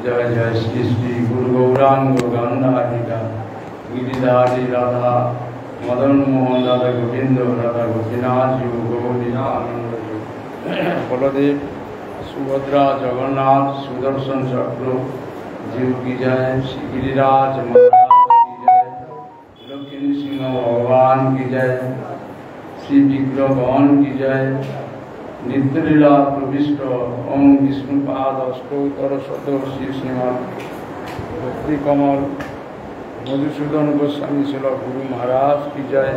जय जय श्री श्री गुरु गौरांग गंधारिका गिरिधारी राधा मदन मोहन राधा गोविंद राधा गोपीनाथ जीव गौरीनानंद जीव बलदेव सुभद्रा जगन्नाथ सुदर्शन चक्र जीव की जय श्री गिरिराज महाराज की जय लक्ष्मी सिंह भगवान की जय श्री विग्रहगण की जय नित्यलीला प्रविष्ट ओम विष्णुपाद अष्टोत्तर शतश्री श्रीमद भक्ति कमल मधुसूदन गोस्वामी शिल गुरु महाराज की जय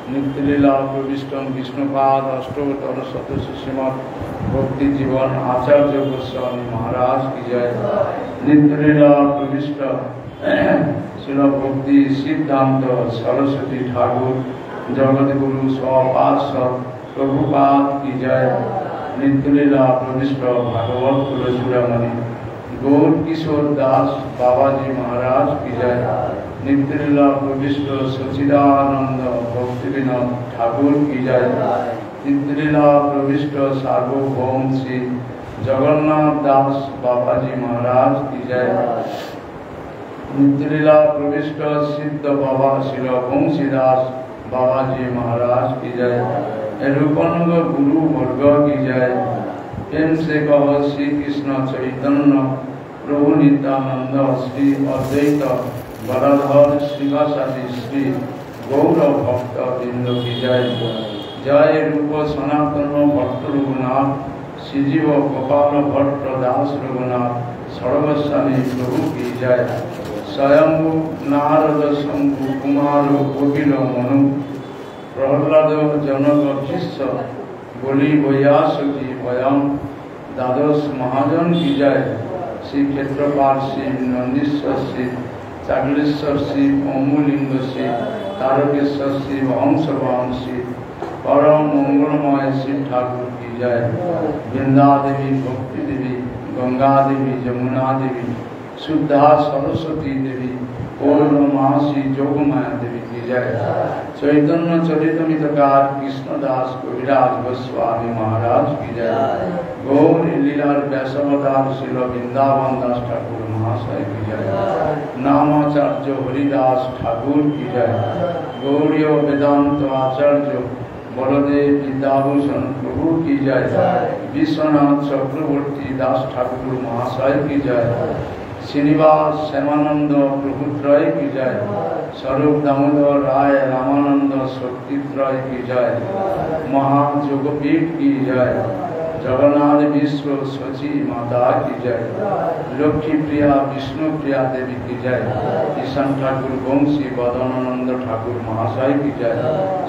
नित्यलीला प्रविष्ट विष्णुपाद अष्टोत्तर शतश्री श्रीमद भक्ति जीवन आचार्य गोस्वामी महाराज की जय नित्यलीला प्रविष्ट शिल भक्ति सिद्धांत सरस्वती ठाकुर जगत गुरु स्वपार्षद प्रभुपाद की जय नित्यलीला प्रविष्ट भागवत तुलसीरामणि गौर किशोर दास बाबा जी महाराज की जय नित्यलीला प्रविष्ट सचिदानंद भक्ति विनोद ठाकुर की जय नित्यलीला प्रविष्ट सार्वभौम श्री जगन्नाथ दास बाबा जी महाराज की जय नित्यलीला प्रविष्ट सिद्ध बाबा शिल वंशीदास बाबा जी महाराज की जय रूपानुग गुरु वर्ग की जय प्रेम से कहो श्री कृष्ण चैतन्य प्रभु नित्यानंद श्री अद्वैत गदाधर श्रीवासादि श्री गौर भक्त वृंद की जय जय रूप सनातन भट्ट रघुनाथ श्रीजीव गोपाल भट्ट दास रघुनाथ सर्वस्वामी प्रभु की जय स्वयंभु नारद शंभु कुमार कोकिल मनु प्रहलाद जनक शिष्य बोली वयासकी वयम द्वादश महाजन की जय श्री क्षेत्रपाल श्री नंदीश्वर श्री चागलेश्वर श्री अमुलिंग श्री तारकेश्वर श्री वंशवान श्री परम मंगलमय श्री ठाकुर की जय वृंदा देवी भक्ति देवी गंगा देवी जमुना देवी शुद्धा सरस्वती देवी पूर्णमासी जोगमाया देवी की जय चैतन्य चरितमितकार कृष्णदास कविराज गोस्वामी महाराज की जय गौर लीलार व्यासवतार शिल वृंदावन दास ठाकुर महाशय की जय नामाचार्य हरिदास ठाकुर की जय गौड़ीय वेदांत आचार्य बलदेव विद्याभूषण प्रभु की जय विश्वनाथ चक्रवर्ती दास ठाकुर महाशय की जय श्रीनिवास श्यामानंद प्रभुत्रय की जय स्वरूप दामोदर राय रामानंद शक्तित्रय की जय महाजोगपीठ की जय जगन्नाथ विश्व सची माता की जय लक्ष्मी प्रिया विष्णु प्रिया देवी की जय ईशान ठाकुर वंशी बदनानंद ठाकुर महाशय की जय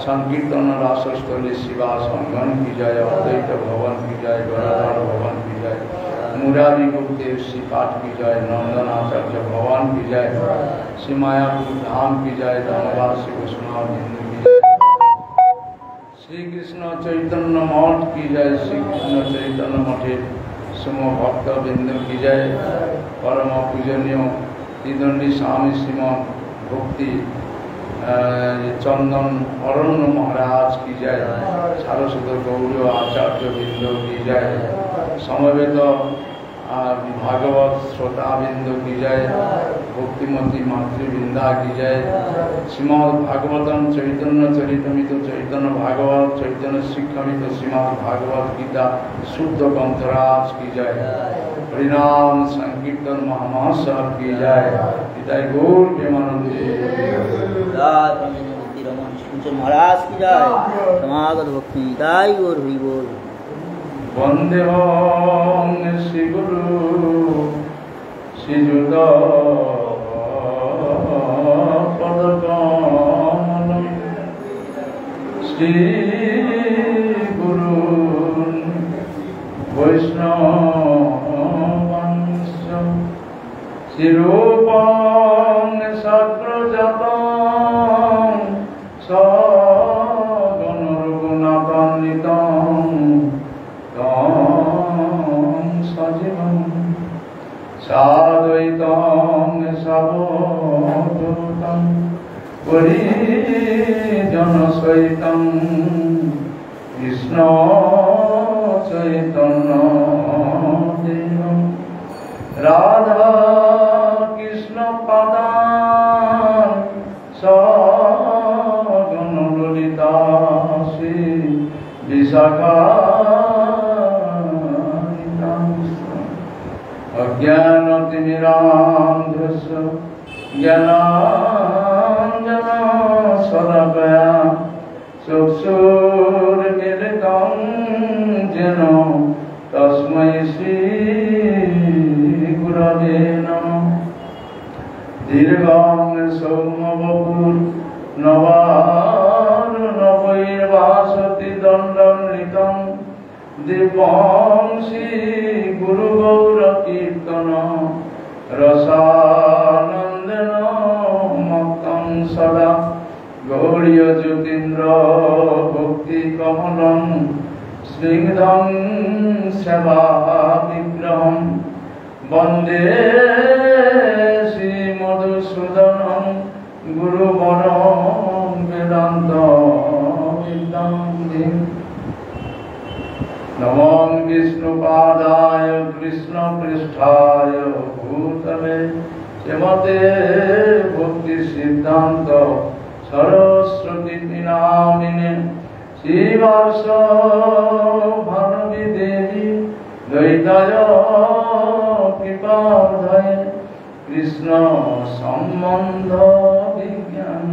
संकीर्तन रासस्थली शिवा संगन की जय अद्वैत भवन की जय गदाधर भवन की जय मुरारी गुरुदेव श्री पाठ की जय नंदनाचार्य भगवान की जय श्री मायापुर धाम की जय धनबाद श्री वैष्णव बिंदु की जय श्री कृष्ण चैतन्य मठ की जय श्री कृष्ण चैतन्य मठे सुम भक्त बिंदु की जय परम पूजनीय त्रिदंडी स्वामी श्रीमद भक्ति चंदन अरण्य महाराज की जय सारस्वत गौरी आचार्य बिंदु की जय समवेत भागवत श्रोता बिंदु की जय भक्तिमती मातृवृंदा की जय श्रीमद भागवतम चैतन्य चरितमित चैतन्य भागवत चैतन्य शिक्षामित श्रीमद भागवत गीता शुद्ध ग्रंथराज की जय हरिनाम संकीर्तन महामहोत्सव की जय जय गौर प्रेमानंद महाराज की जय समागत भक्ति दाई और हुई बोल वंदे श्री गुरु श्रीजुत पदकमल श्री गुरु वैष्णवंश श्रीरूपं सक्रजातं सगण रघुनाथान्वितं सजीवं साद्वैतं सावधूतं परिजनसहितं कृष्ण चैतन्य देवं राधा পাদান সগণ ললিতা শ্রী বিশাখা অজ্ঞানতিমিরান্ধস্য জ্ঞানাঞ্জন শলাকয়া চক্ষুর্মিলিতং যেন তস্मै শ্রী গুরবে নমঃ। দীর্ঘং সৌম্যবপুর নবৈর্বাসতি দণ্ডনৃতং দিব্যং শ্রী গুরু গৌর কীর্তন রসানন্দেন মত্তং সদা গৌরীয় জ্যোতীন্দ্র ভক্তি কমলং স্নিগ্ধং সেবা বিগ্রহম বন্দে শ্রী মধুসূদনং গুরুবরং বেদান্ত বিদ্যাং। নমো বিষ্ণুপাদায় কৃষ্ণপৃষ্ঠায় ভূতলে শ্রীমতে ভক্তি সিদ্ধান্ত সরস্বতী নামিনে শ্রীবাস ভানবী দেবী দ্বৈতায় কৃপাধয়ে কৃষ্ণ সম্বন্ধ বিজ্ঞান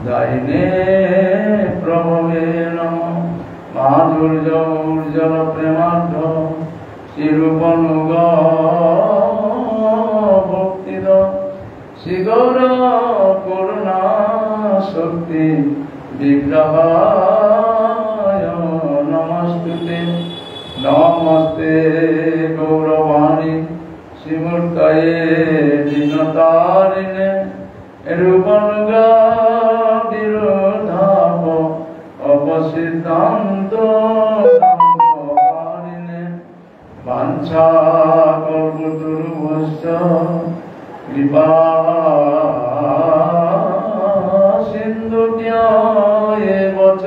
দায়িনে প্রভবে নমঃ। মাধুর্য উজ্জ্বল প্রেমাঢ্য শ্রীরূপনুগ ভক্তিদ শ্রীগৌর করুণা শক্তি বিগ্রহায় নমস্তুতে। নমস্তে গৌরবাণী শ্রীমূর্তয়ে দীনতারিণে রূপনুগ বিরোধাপ অপসিদ্ধান্ত বাঞ্ছা কল্পতরুভ্যশ্চ কৃপা সিন্ধুভ্যেব চ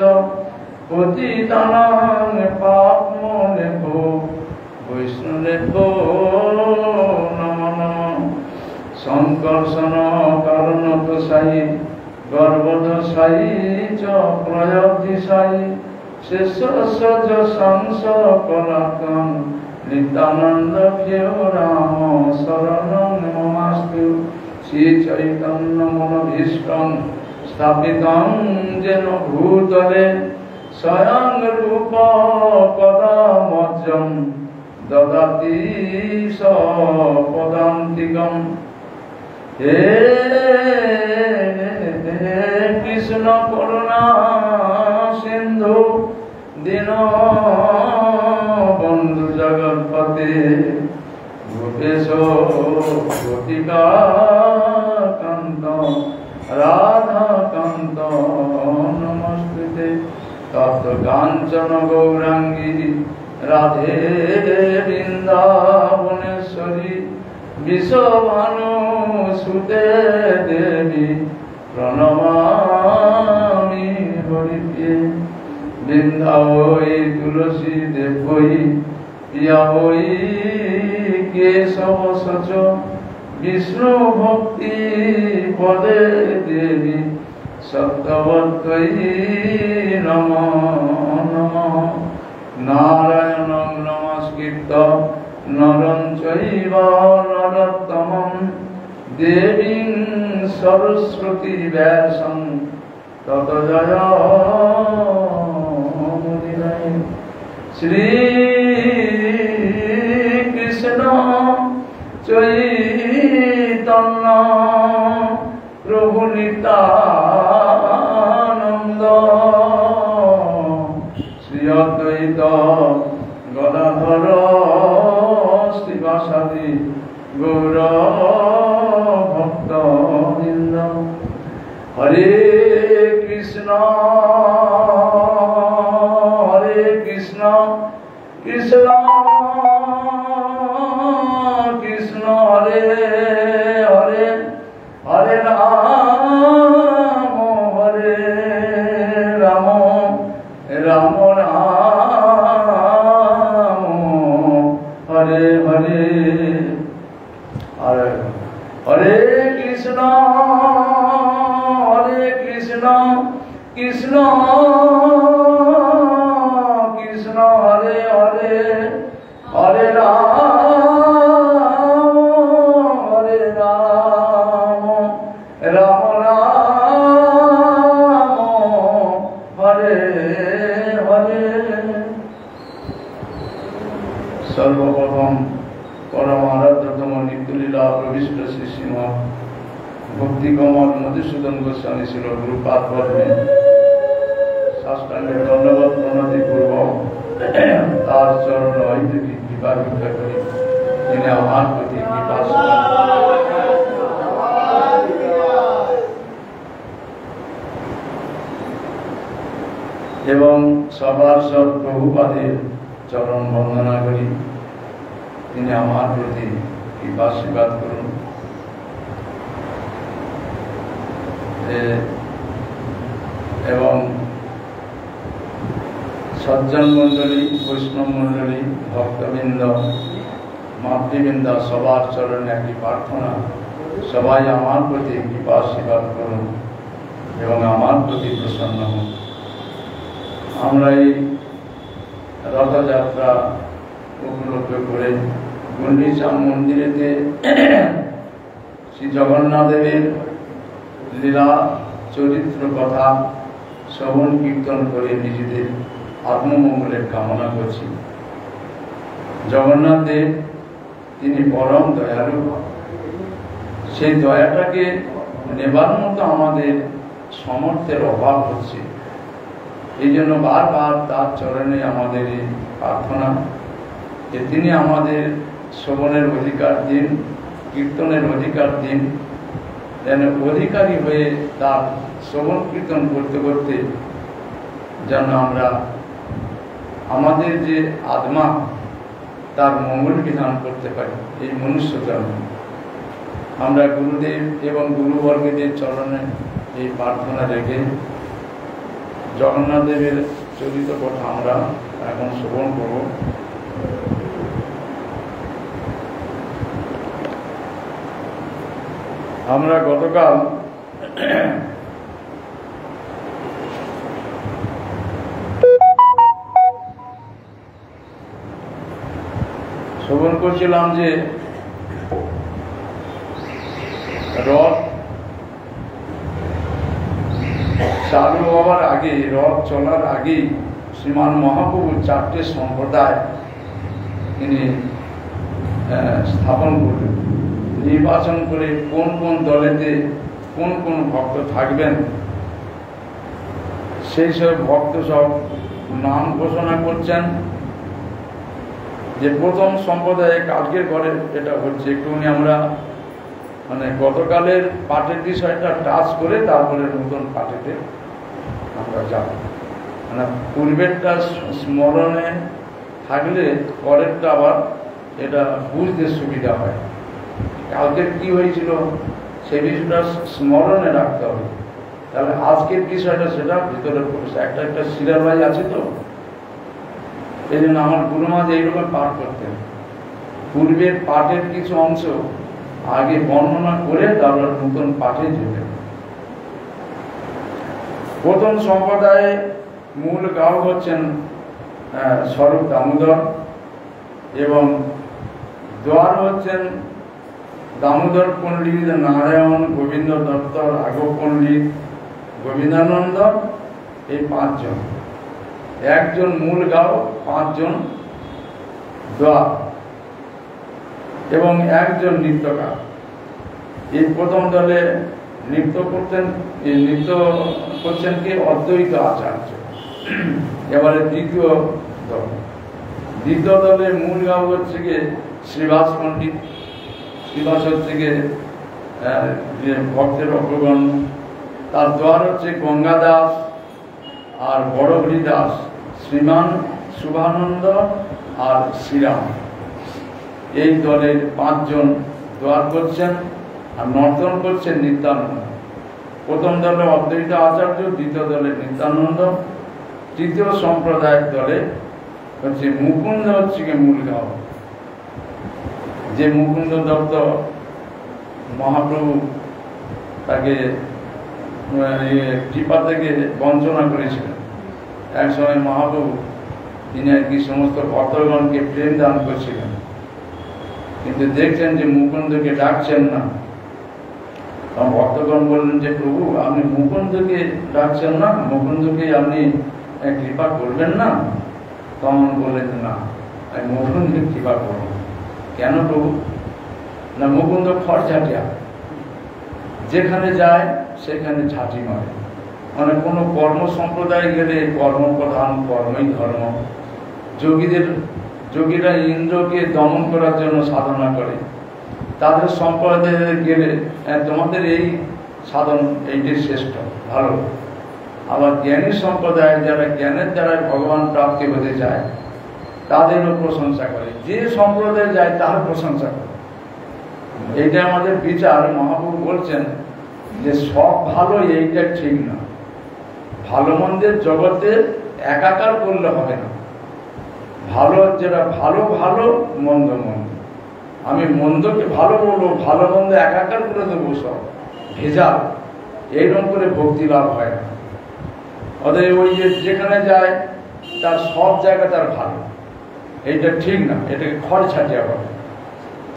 পতিতানাং পাপমনেভ্যো বৈষ্ণবেভ্যো নমো নমঃ। সংকর্ষণ কারণতোষায়ী গর্ভদোষায়ী চ প্রয়ব্ধিশায়ী শেষস্য সংসকলাকং নিত্যানন্দ প্রিয় রাম শরণং মমাস্তু। শ্রী চৈতন্য মনোভীষ্টং স্থাপিতং যেন ভূতলে স্বয়ং রূপ কদা মজ্জং দদাতি সপদান্তিকং। হে কৃষ্ণ করুণা সিন্ধু দীন বন্ধু জগৎপতে ভূপেশ গোপিকাকান্ত রাধাকান্ত নমস্তুতে। তপ্ত কাঞ্চন গৌরাঙ্গী রাধে বৃন্দাবনেশ্বরী বিশ্বভানু সুতে দেবী প্রণমামি হরিপ্রিয়ে। বৃন্দাবৈ তুলসী দেবৈ প্রিয়া বৈ কেশব সচ বিষ্ণু ভক্তি পদে দেবী সত্যবত্যৈ নমো নমঃ। নারায়ণং নমস্কৃত্য নরং চৈব নরোত্তমং দেবীং সরস্বতী ব্যাসং ততো জয়মুদিরয়ে। শ্রী কৃষ্ণ চৈতন্য প্রভু নিত্যানন্দ শ্রী অদ্বৈত গদাধর শ্রীবাসাদি গৌর ভক্তবৃন্দ। হরে কৃষ্ণ কৃষ্ণ কৃষ্ণ হরে হরে হরে রাম রাম রাম হরে হরে। হরে হরে কৃষ্ণ কৃষ্ণ কৃষ্ণ হরে হরে হরে রাম রাম রাম হরে হরে। সর্বপ্রথম পরম আরাধ্যতম নিত্যলীলা প্রবিষ্ট শ্রী শ্রীমৎ ভক্তি কমল মধুসূদন গোস্বামী ছিল গুরুপাদ পদ্মে সাষ্টাঙ্গে ধন্যবাদ প্রণতি পূর্বক তার চরণ ঐতিহ্য কৃপা ভিক্ষা করি তিনি আমার প্রতি কৃপা এবং সবার সব প্রভুপাদের চরণ বন্দনা করি তিনি আমার প্রতি কৃপাশীর্বাদ করুন। এবং সজ্জন মণ্ডলী, বৈষ্ণব মণ্ডলী, ভক্তবৃন্দ, মাতৃবৃন্দ সবার চরণে একটি প্রার্থনা, সবাই আমার প্রতি কৃপাশীর্বাদ করুন এবং আমার প্রতি প্রসন্ন হন। আমরা এই রথযাত্রা উপলক্ষ করে গুন্ডিচা মন্দিরেতে শ্রী জগন্নাথ দেবের লীলা চরিত্র কথা শ্রবণ কীর্তন করে নিজেদের আত্মমঙ্গলের কামনা করছি। জগন্নাথ দেব তিনি পরম দয়ালু, সেই দয়াটাকে নেবার মতো আমাদের সামর্থ্যের অভাব হচ্ছে। এই জন্য বারবার তার চরণে আমাদের এই প্রার্থনা যে তিনি আমাদের শ্রবণের অধিকার দিন, কীর্তনের অধিকার দিন, যেন অধিকারী হয়ে তার শ্রবণ কীর্তন করতে করতে যেন আমরা আমাদের যে আত্মা তার মঙ্গল বিধান করতে পারি। এই মনুষ্য জন্ম আমরা গুরুদেব এবং গুরুবর্গদের চরণে এই প্রার্থনা রেখে জগন্নাথ দেবের চরিত কথা আমরা এখন শ্রবণ করব। আমরা গতকাল শ্রবণ করছিলাম যে রথ চালু হওয়ার আগে, রথ চলার আগেই শ্রীমান মহাপ্রভুর 4টে সম্প্রদায় তিনি স্থাপন করলেন, নির্বাচন করে কোন কোন দলেতে কোন কোন ভক্ত থাকবেন সেই সব ভক্ত সব নাম ঘোষণা করছেন। যে প্রথম সম্প্রদায়ে কালকের ঘরে এটা হচ্ছে, একটুখানি আমরা মানে গতকালের পাঠের বিষয়টা টাচ করে তারপরে নতুন পাঠেতে আমরা যাব। মানে পূর্বেরটা স্মরণে থাকলে পরেরটা আবার এটা বুঝতে সুবিধা হয়। কালকের কি হয়েছিল সেই বিষয়টা স্মরণে রাখতে হবে, তাহলে আজকের বিষয়টা সেটা ভিতরে পড়ছে। একটা একটা সিরিয়াল ওয়াইজ আছে তো, এই জন্য আমার গুরুমা যে এইরকম পাঠ করতেন, পূর্বের পাঠের কিছু অংশ আগে বর্ণনা করে তারপর নতুন পাঠে যেতেন। প্রথম সম্প্রদায়ে মূল গাও হচ্ছেন স্বরূপ দামোদর এবং দ্বার হচ্ছেন দামোদর পণ্ডিত, নারায়ণ, গোবিন্দ দত্ত, রাঘব পণ্ডিত, গোবিন্দানন্দ, এই 5 জন। একজন মূল গাও, 5 জন দ্বার এবং একজন নৃত্যকার। এই প্রথম দলে নৃত্য করছেন কি অদ্বৈত আচার্য। এবারে দ্বিতীয় দলে মূল গাও হচ্ছে গিয়ে শ্রীবাস পণ্ডিত। শ্রীবাস হচ্ছে গিয়ে ভক্তের অগ্রগণ্য। তার দ্বার হচ্ছে গঙ্গা দাস আর বড়হরি দাস, শ্রীমান শুভানন্দ আর শ্রীরাম। এই দলের 5 জন দ্বার করছেন আর নর্তন করছেন নিত্যানন্দ। প্রথম দলে অদ্বৈত আচার্য, দ্বিতীয় দলে নিত্যানন্দ, তৃতীয় সম্প্রদায়ের দলে হচ্ছে মুকুন্দ হচ্ছে গিয়ে মূল গাও। যে মুকুন্দ দত্ত মহাপ্রভু তাকে কৃপা থেকে বঞ্চনা করেছিলেন। এক সময় মহাপ্রভু তিনি আর কি সমস্ত ভক্তগণকে প্রেম দান করছিলেন, কিন্তু দেখছেন যে মুকুন্দকে ডাকছেন না। তখন ভক্তগণ বললেন যে প্রভু আপনি মুকুন্দকে ডাকছেন না, মুকুন্দকে আপনি কৃপা করবেন না? তখন বললেন না, আমি মুকুন্দকে কৃপা করব। কেন প্রভু? না, মুকুন্দ খরঝাটিয়া, যেখানে যায় সেখানে ঝাঁটি মারে। মানে কোনো কর্ম সম্প্রদায় গেলে কর্মপ্রধান, কর্মই ধর্ম। যোগীরা ইন্দ্রকে দমন করার জন্য সাধনা করে, তাদের সম্প্রদায়ে গেলে তোমাদের এই সাধন এইটি শ্রেষ্ঠ, ভালো। আবার জ্ঞানী সম্প্রদায় যারা জ্ঞানের দ্বারা ভগবান প্রাপ্তি হতে চায় তাদেরও প্রশংসা করে, যে সম্প্রদায়ে যায় তার প্রশংসা করে। এইটা আমাদের বিচার। মহাপ্রভু বলছেন যে সব ভালো, এইটা ঠিক না। ভালো মন্দের জগতে একাকার করলে হবে না। ভালো যেটা ভালো ভালো, মন্দ মন্দ। আমি মন্দকে ভালো বলবো, ভালো মন্দ একাকার করে দেবো, সব ভেজাল, এইরকম করে ভক্তি লাভ হয় না। অতএব ওই যে যেখানে যায় তার সব জায়গা তার ভালো, এইটা ঠিক না, এটাকে খড় ছাটিয়া বলে।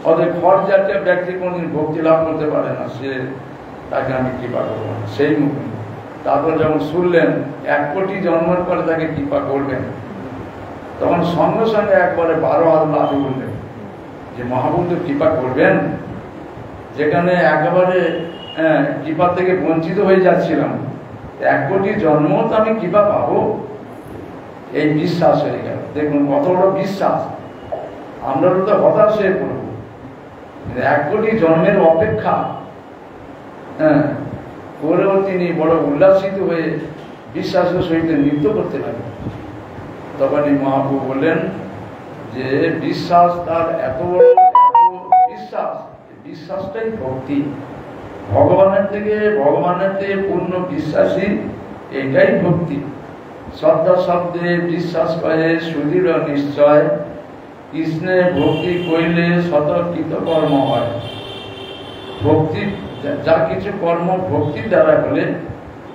অতএব খড় জাতীয় ব্যক্তি কোনদিন ভক্তি লাভ করতে পারে না, সে তাকে আমি কৃপা করবো না, সেই মুকুন্দ। তারপর যখন শুনলেন 1 কোটি জন্মের পরে তাকে কৃপা করবেন, তখন সঙ্গে সঙ্গে একবারে 12 হাত লাফে বললেন যে মহাপ্রভু কৃপা করবেন। যেখানে একেবারে কৃপা থেকে বঞ্চিত হয়ে যাচ্ছিলাম, 1 কোটি জন্ম তো আমি কৃপা পাবো, এই বিশ্বাস হয়ে গেল। দেখুন কত বড় বিশ্বাস। আমরা তো হতাশ হয়ে পড়ব, 1 কোটি জন্মের অপেক্ষা করেও তিনি বড় উল্লাসিত হয়ে বিশ্বাসের সহিত নৃত্য করতে লাগলেন। তখনই মহাপ্রভু বললেন যে বিশ্বাস তার এত বড় বিশ্বাস, বিশ্বাসটাই ভক্তি। ভগবানের থেকে পূর্ণ বিশ্বাসী, এটাই ভক্তি। শ্রদ্ধা শব্দে বিশ্বাস করে সুদৃঢ় নিশ্চয়, কৃষ্ণে ভক্তি কইলে শত কৃতকর্ম হয়। ভক্তি যা কিছু কর্ম ভক্তির দ্বারা হলে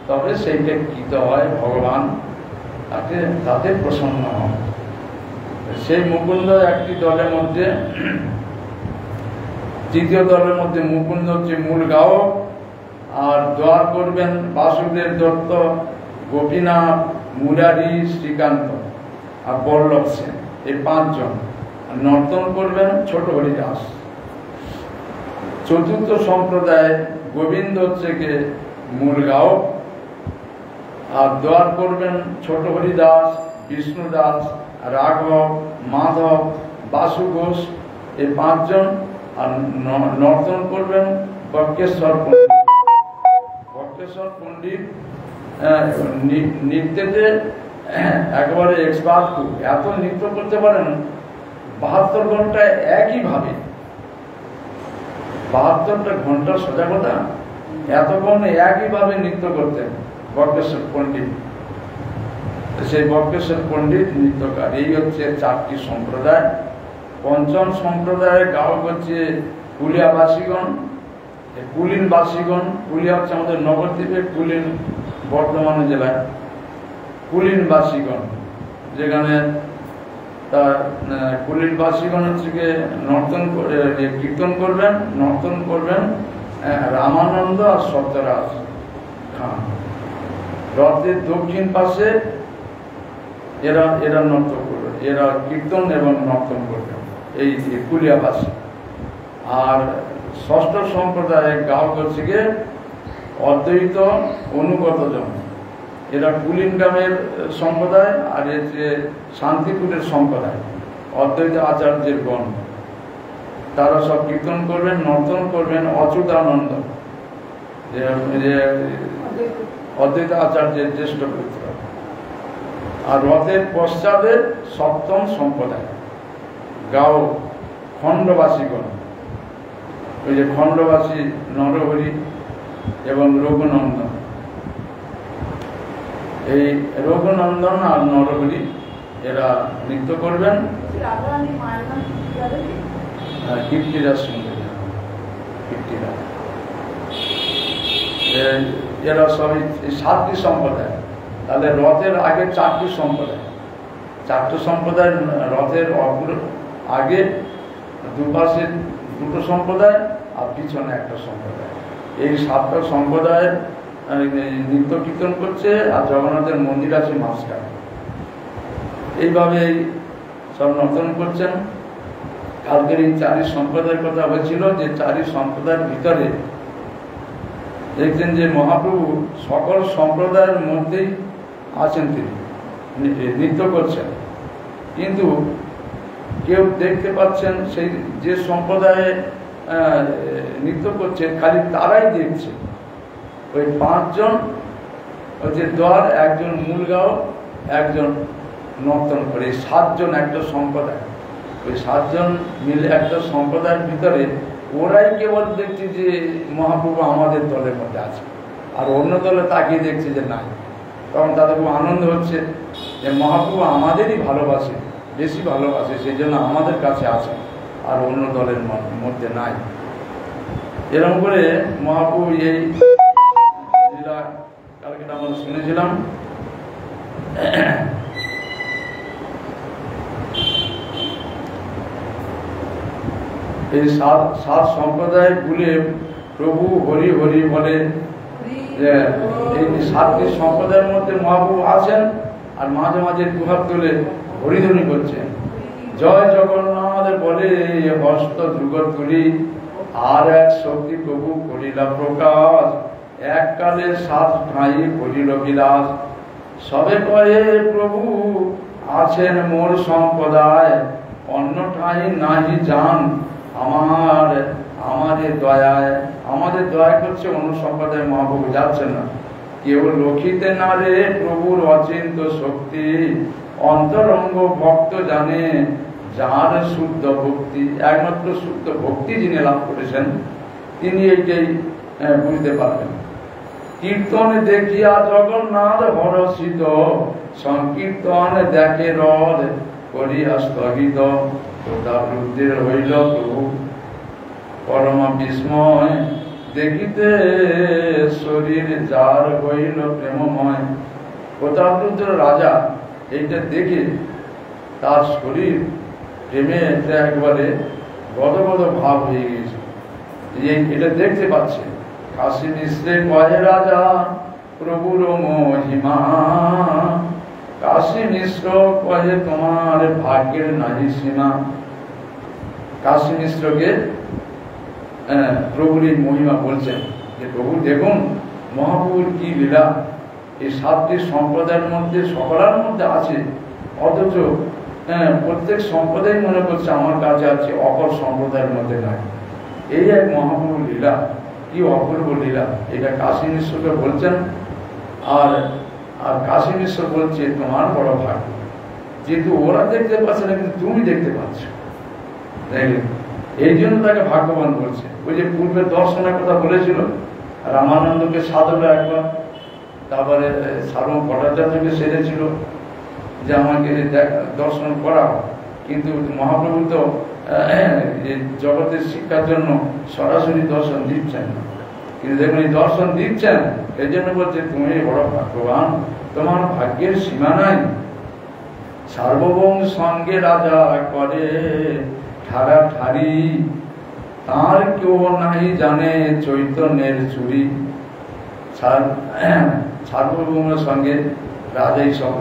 তবে সেইটা কৃত হয়, ভগবান তাতে প্রসন্ন হন। সেই মুকুন্দ একটি দলের মধ্যে, তৃতীয় দলের মধ্যে মুকুন্দ হচ্ছে মূল গায়ক, আর দোয়ার করবেন বাসুদেব দত্ত, গোপীনাথ, মুরারি, শ্রীকান্ত আর বল্লভ সেন, এই 5 জন। নর্তন করবেন ছোট হরিদাস। চতুর্থ সম্প্রদায় গোবিন্দ হচ্ছে কে মূল গায়ক, আর দোয়ার করবেন ছোট হরিদাস, বিষ্ণু দাস, রাঘব, মাধব, বাসু ঘোষ, এই 5 জন। আর নর্তন করবেন বক্রেশ্বর পণ্ডিত। বক্রেশ্বর পণ্ডিত নৃত্যতে একেবারে এক্সপার্ট, এত নৃত্য করতে পারেন 72 ঘন্টায় একইভাবে, 72টা ঘন্টা সোজা কথা, এতক্ষণ একইভাবে নৃত্য করতেন বক্রেশ্বর পণ্ডিত। সেই বক্রেশ্বর পণ্ডিত নৃত্যকার। এই হচ্ছে 4টি সম্প্রদায়। 5ম সম্প্রদায়ের গায়ক হচ্ছে কুলিয়াবাসীগণ, কুলিনবাসীগণ। কুলিয়া হচ্ছে আমাদের নবদ্বীপে, কুলিন বর্ধমান জেলায়। কুলিনবাসীগণ, যেখানে তার কুলিনবাসীগণ হচ্ছে নর্তন কীর্তন করবেন, নর্তন করবেন রামানন্দ আর সত্যরাজ খান। রথের দক্ষিণ পাশে এরা নৃত্য করবে, এরা কীর্তন এবং নর্তন করবে, এই কুলিয়াবাসী। আর 6ষ্ঠ সম্প্রদায়ের গায়ক হচ্ছে গিয়ে অদ্বৈত অনুগত জন। এরা কুলিন গ্রামের সম্প্রদায়, আর এর যে শান্তিপুরের সম্প্রদায় অদ্বৈত আচার্যের গণ, তারা সব কীর্তন করবেন, নর্তন করবেন। অচ্যুতানন্দ যে অদ্বৈত আচার্যের জ্যেষ্ঠ পুত্র। আর রথের পশ্চাতে 7ম সম্প্রদায় গায়ক খণ্ডবাসীগণ। ওই যে খণ্ডবাসী নরহরি এবং রঘুনন্দন, এই রঘুনন্দন আর নরহরি এরা নৃত্য করবেন। কীর্তিরাজ সুন্দরী কীর্তিরা। এরা সবই এই 7টি সম্প্রদায়। তাহলে রথের আগে 4টি সম্প্রদায়, 4টি সম্প্রদায় রথের আগে দুপাশে 2টো সম্প্রদায় আর পিছনে একটা সম্প্রদায়। এই 7টা সম্প্রদায়ের নৃত্য কীর্তন করছে আর জগন্নাথের মন্দির আছে মাঝখানে। এইভাবে সব নর্তন করছেন। কালকের এই 4 সম্প্রদায়ের কথা হয়েছিল, যে 4 সম্প্রদায়ের ভিতরে দেখছেন যে মহাপ্রভু সকল সম্প্রদায়ের মধ্যেই আছেন, তিনি নৃত্য করছেন, কিন্তু কেউ দেখতে পাচ্ছেন সেই যে সম্প্রদায়ে নৃত্য করছে খালি তারাই দেখছে। ওই 5 জন যে দল, একজন মূল গায়ক, একজন নর্তন করে, 7 জন একটা সম্প্রদায়। ওই 7 জন মিলে একটা সম্প্রদায়ের ভিতরে ওরাই কেবল দেখছে যে মহাপ্রভু আমাদের দলের মধ্যে আছে, আর অন্য দলে তাকিয়ে দেখছে যে নাই। তখন তাদের খুব আনন্দ হচ্ছে যে মহাপ্রভু আমাদেরই ভালোবাসে, বেশি ভালোবাসে, সেই জন্য আমাদের কাছে আছে, আর অন্য দলের মধ্যে নাই। এরকম করে মহাপ্রভু এই লীলা কালকে আমরা শুনেছিলাম। এই 7 সম্প্রদায় ভুলে প্রভু হরি হরি বলে। এই 7টি সম্প্রদায়ের মধ্যে মহাপ্রভু আছেন, আর মাঝে মাঝে দুহাত তুলে হরিধ্বনি করছেন, জয় জগন্নাথ বলে হস্ত যুগ তুলি, আর এক শক্তি প্রভু করিলা প্রকাশ, এককালে 7 ঠাঁই করিল বিলাস, সবে কয়ে প্রভু আছেন মোর সম্প্রদায়, অন্য ঠাঁই নাহি যান আমাদের দয়ায়। আমাদের দয়া করছে, অন্য সম্প্রদায় মহাপ্রভু যাচ্ছেন না। কেউ লক্ষিতে না রে প্রভুর অচিন্ত শক্তি, অন্তরঙ্গ ভক্ত জানে যার শুদ্ধ ভক্তি। একমাত্র শুদ্ধ ভক্তি যিনি লাভ করেছেন তিনি এইটাই বুঝতে পারবেন। কীর্তন দেখিয়া জগন্নাথ হরষিত, সংকীর্তন দেখে রথ করিয়া স্থগিত, রুদ্রের হইল প্রভু পরম বিস্ময়, দেখিতে শরীর যার হইল প্রেমময়। প্রতাপরুদ্র রাজা এইটা দেখে তার শরীর প্রেমে একবারে গদগদ ভাব হয়ে গেছে, এটা দেখতে পাচ্ছে। কাশী মিশ্রে কয়ে রাজা প্রভুর মহিমা, কাশী মিশ্র কয়ে তোমার ভাগ্যের নাহি সীমা। কাশী মিশ্রকে প্রভুর এই মহিমা বলছেন যে প্রভু দেখুন মহাপ্রভুর কি লীলা, এই 7টি সম্প্রদায়ের মধ্যে সকলের মধ্যে আছে, অথচ প্রত্যেক সম্প্রদায় মনে করছে আমার কাছে আছে, অপর সম্প্রদায়ের মধ্যে নাই। এই এক মহাপ্রভুর লীলা, কি অপূর্ব লীলা, এটা কাশী মিশ্রকে বলছেন। আর কাশী মিশ্র বলছে তোমার বড় ভাগ্য, যেহেতু ওরা দেখতে পাচ্ছে না কিন্তু তুমি দেখতে পাচ্ছ, দেখলেন, এই জন্য তাকে ভাগ্যবান বলছে। ওই যে পূর্বের দর্শনের কথা বলেছিল, রামানন্দকে সাধলো একবার, তারপরে সার্বভৌম ভট্টাচার্যকে সেরেছিল যে আমাকে দর্শন করাও, কিন্তু মহাপ্রভু তো জগতের শিক্ষার জন্য সরাসরি দর্শন দিচ্ছেন না, কিন্তু দেখুন এই দর্শন দিচ্ছেন, এই জন্য বলছে তুমি বড় ভাগ্যবান, তোমার ভাগ্যের সীমা নাই। সার্বভৌম সঙ্গে রাজা করে ঠাড়া ঠাড়ি, তার কেউ নাই জানে চৈতন্যের চুরি। সার্বভৌমের সঙ্গে রাজাই সব